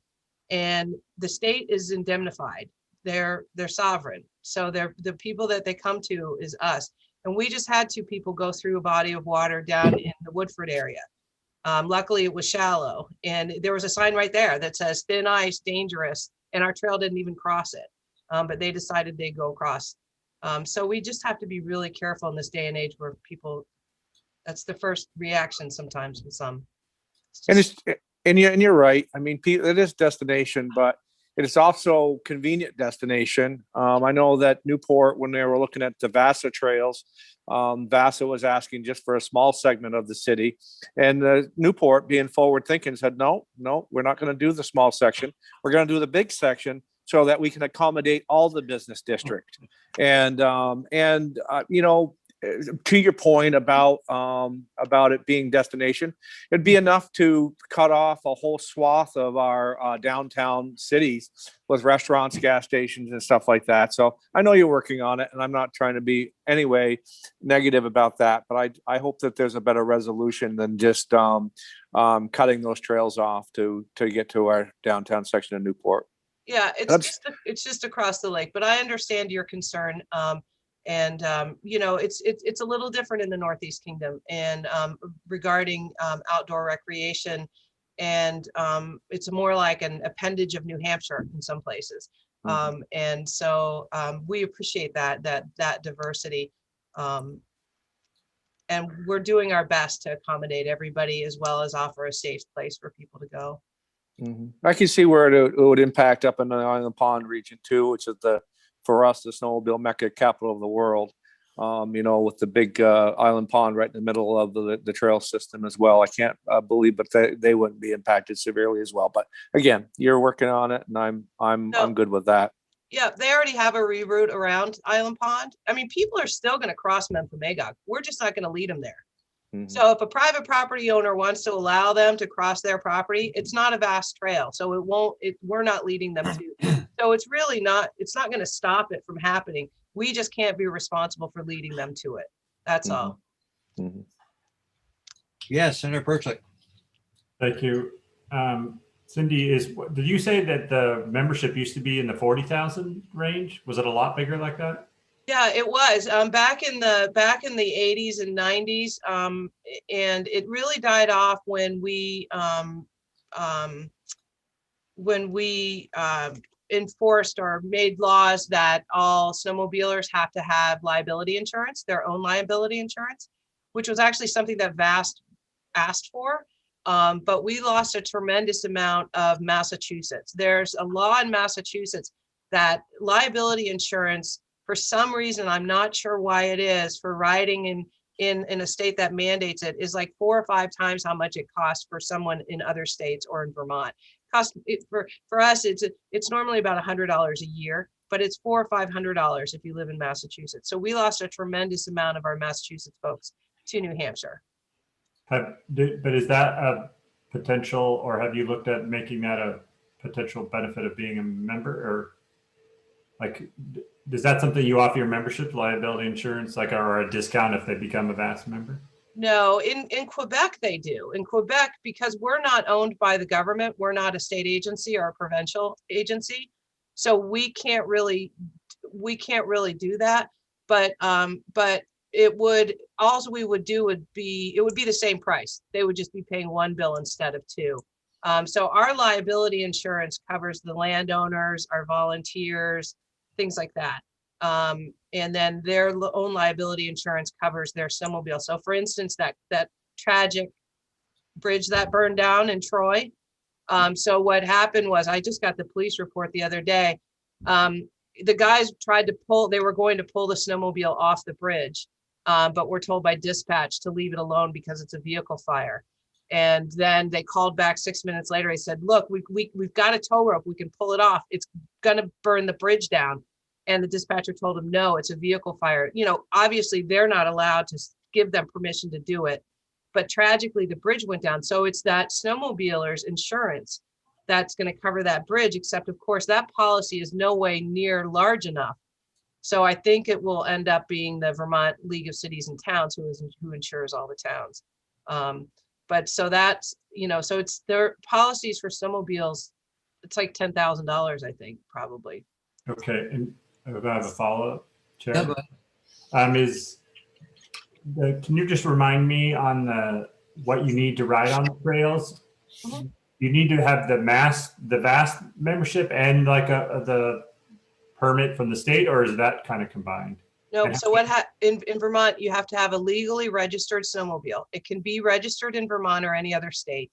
and the state is indemnified. They're sovereign. So the people that they come to is us. And we just had 2 people go through a body of water down in the Woodford area. Luckily it was shallow and there was a sign right there that says thin ice, dangerous. And our trail didn't even cross it. But they decided they'd go across. So we just have to be really careful in this day and age where people, that's the first reaction sometimes with some. And you're right. I mean, it is destination, but it is also convenient destination. I know that Newport, when they were looking at the Vasa trails, Vasa was asking just for a small segment of the city, and Newport, being forward thinking, said, no, we're not going to do the small section. We're going to do the big section so that we can accommodate all the business district. And to your point about it being destination, it'd be enough to cut off a whole swath of our downtown cities with restaurants, gas stations, and stuff like that. So I know you're working on it, and I'm not trying to be anyway negative about that, but I hope that there's a better resolution than just cutting those trails off to get to our downtown section of Newport. Yeah, it's just across the lake, but I understand your concern. And it's a little different in the Northeast Kingdom and regarding outdoor recreation, and it's more like an appendage of New Hampshire in some places. And so we appreciate that diversity, and we're doing our best to accommodate everybody as well as offer a safe place for people to go. I can see where it would impact up in the Island Pond region too, which is for us, the snowmobile mecca capital of the world, with the big Island Pond right in the middle of the trail system as well. I can't believe, but they wouldn't be impacted severely as well. But again, you're working on it, and I'm good with that. Yeah, they already have a reroute around Island Pond. I mean, people are still going to cross Memphremagog. We're just not going to lead them there. So if a private property owner wants to allow them to cross their property, it's not a vast trail. So we're not leading them to. So it's not going to stop it from happening. We just can't be responsible for leading them to it. That's all. Yes, Senator Perchlik. Thank you. Cindy, did you say that the membership used to be in the 40,000 range? Was it a lot bigger like that? Yeah, it was back in the 80s and 90s, and it really died off when we enforced or made laws that all snowmobilers have to have liability insurance, their own liability insurance, which was actually something that VAST asked for. But we lost a tremendous amount of Massachusetts. There's a law in Massachusetts that liability insurance, for some reason, I'm not sure why it is, for riding in a state that mandates it, is like 4 or 5 times how much it costs for someone in other states or in Vermont. For us, it's normally about $100 a year, but it's $400 or $500 if you live in Massachusetts. So we lost a tremendous amount of our Massachusetts folks to New Hampshire. But is that a potential, or have you looked at making that a potential benefit of being a member, or like, is that something you offer your membership, liability insurance, like, or a discount if they become a VAST member? No, in Quebec, they do. In Quebec, because we're not owned by the government, we're not a state agency or a provincial agency. So we can't really do that. But it would, all we would do would be, it would be the same price. They would just be paying 1 bill instead of 2. So our liability insurance covers the landowners, our volunteers, things like that. And then their own liability insurance covers their snowmobile. So for instance, that tragic bridge that burned down in Troy. So what happened was, I just got the police report the other day. The guys they were going to pull the snowmobile off the bridge, but were told by dispatch to leave it alone because it's a vehicle fire. And then they called back 6 minutes later. They said, look, we've got a tow rope. We can pull it off. It's going to burn the bridge down. And the dispatcher told him, no, it's a vehicle fire. You know, obviously they're not allowed to give them permission to do it. But tragically, the bridge went down. So it's that snowmobiler's insurance that's going to cover that bridge, except of course, that policy is no way near large enough. So I think it will end up being the Vermont League of Cities and Towns who insures all the towns. But so that's, you know, so it's their policies for snowmobiles. It's like $10,000, I think, probably. Okay, and I have a follow-up, Chair. Yeah, go ahead. Can you just remind me on what you need to ride on the trails? Mhm. You need to have the VAST membership and like the permit from the state, or is that kind of combined? Nope. So in Vermont, you have to have a legally registered snowmobile. It can be registered in Vermont or any other state.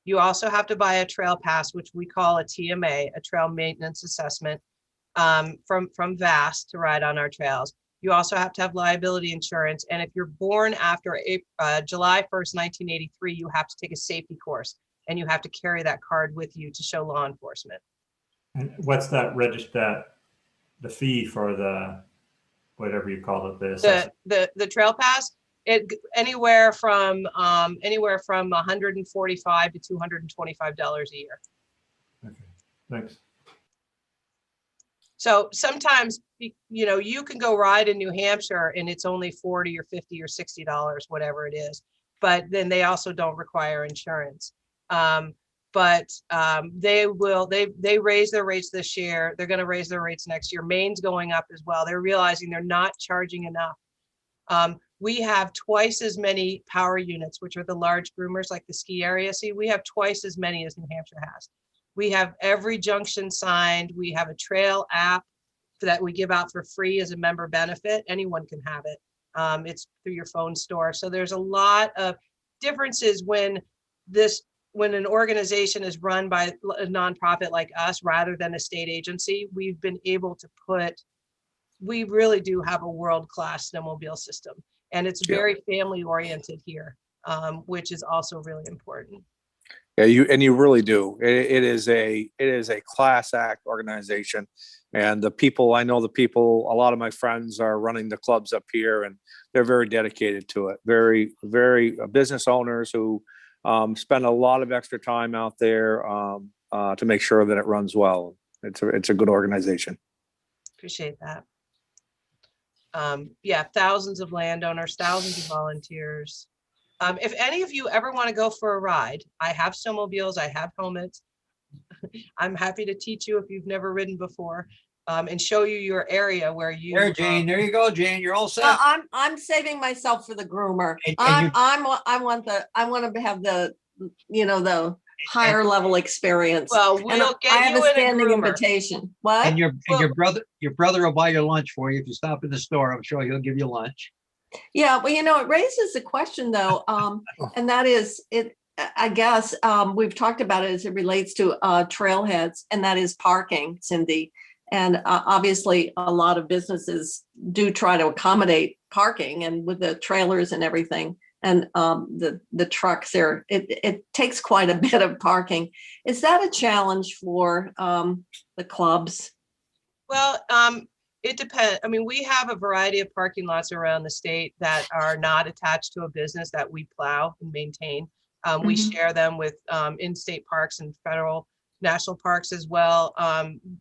You also have to buy a trail pass, which we call a TMA, a trail maintenance assessment, from VAST to ride on our trails. You also have to have liability insurance. And if you're born after July 1st, 1983, you have to take a safety course, and you have to carry that card with you to show law enforcement. And what's that the fee for the, whatever you call it, the trail pass? Anywhere from $145 to $225 a year. Okay, thanks. So sometimes, you know, you can go ride in New Hampshire and it's only $40 or $50 or $60, whatever it is. But then they also don't require insurance. But they raise their rates this year. They're going to raise their rates next year. Maine's going up as well. They're realizing they're not charging enough. We have twice as many power units, which are the large groomers like the ski area. See, we have twice as many as New Hampshire has. We have every junction signed. We have a trail app that we give out for free as a member benefit. Anyone can have it. It's through your phone store. So there's a lot of differences when an organization is run by a nonprofit like us rather than a state agency. We've been able to we really do have a world-class snowmobile system, and it's very family oriented here, which is also really important. Yeah, you really do. It is a class act organization, and I know the people. A lot of my friends are running the clubs up here, and they're very dedicated to it. Very, very business owners who spend a lot of extra time out there to make sure that it runs well. It's a good organization. Appreciate that. Yeah, thousands of landowners, thousands of volunteers. If any of you ever want to go for a ride, I have snowmobiles, I have helmets. I'm happy to teach you if you've never ridden before, and show you your area where you. There, Jane. There you go, Jane. You're all set. I'm saving myself for the groomer. And I want to have the, you know, the higher level experience. Well, And we'll get I have you a in standing groomer. invitation. What? And your brother will buy your lunch for you if you stop in the store. I'm sure he'll give you lunch. Yeah, well, you know, it raises a question though, and that is it. I guess we've talked about it as it relates to trailheads, and that is parking, Cindy. And obviously, a lot of businesses do try to accommodate parking, and with the trailers and everything, and the trucks there, it takes quite a bit of parking. Is that a challenge for the clubs? Well, it depends. I mean, we have a variety of parking lots around the state that are not attached to a business that we plow and maintain. We Mhm. share them with in-state parks and federal national parks as well,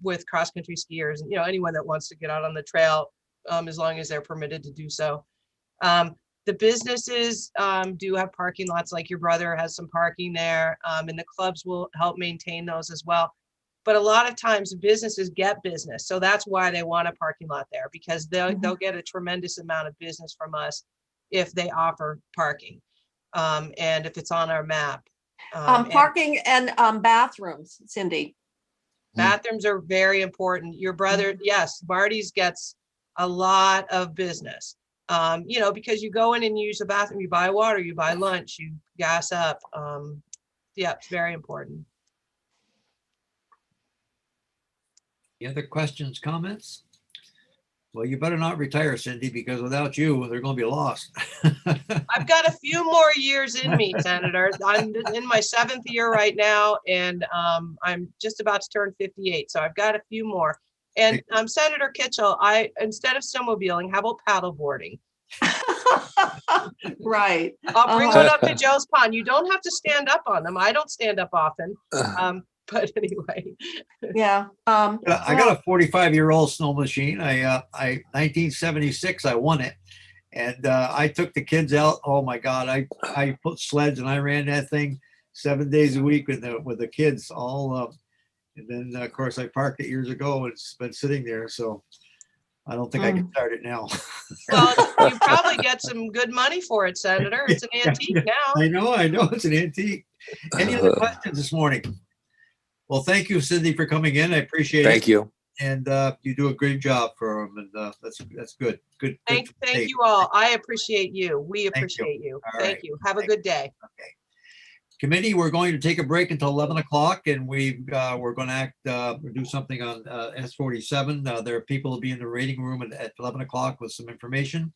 with cross-country skiers and, anyone that wants to get out on the trail, as long as they're permitted to do so. The businesses do have parking lots, like your brother has some parking there, and the clubs will help maintain those as well. But a lot of times businesses get business. So that's why they want a parking lot there, because they'll get a tremendous amount of business from us if they offer parking, and if it's on our map. And Parking and bathrooms, Cindy. bathrooms are very important. Your brother, yes, Marty's gets a lot of business. Because you go in and use the bathroom, you buy water, you buy lunch, you gas up. Yeah, it's very important. Any other questions, comments? Well, you better not retire, Cindy, because without you, they're going to be lost. I've got a few more years in me, Senator. I'm in my 7th year right now, and I'm just about to turn 58. So I've got a few more. And Senator Kitchell, instead of snowmobiling, how about paddle boarding? Right. I'll bring one up to Joe's Pond. You don't have to stand up on them. I don't stand up often. But anyway. Yeah. I got a 45-year-old snow machine. 1976, I won it. And I took the kids out. Oh my God. I put sleds and I ran that thing 7 days a week with the kids all. And then of course I parked it years ago and it's been sitting there. So I don't think I can start it now. Well, you probably get some good money for it, Senator. It's an antique now. I know. It's an antique. Any other questions this morning? Well, thank you, Cindy, for coming in. I appreciate it. Thank you. And you do a great job for them. And that's good. Good. Thank you all. I appreciate you. We Thank you. appreciate you. All Thank right. you. Have a good day. Okay. Committee, we're going to take a break until 11 o'clock and we're going to do something on S47. There are people who will be in the reading room at 11 o'clock with some information.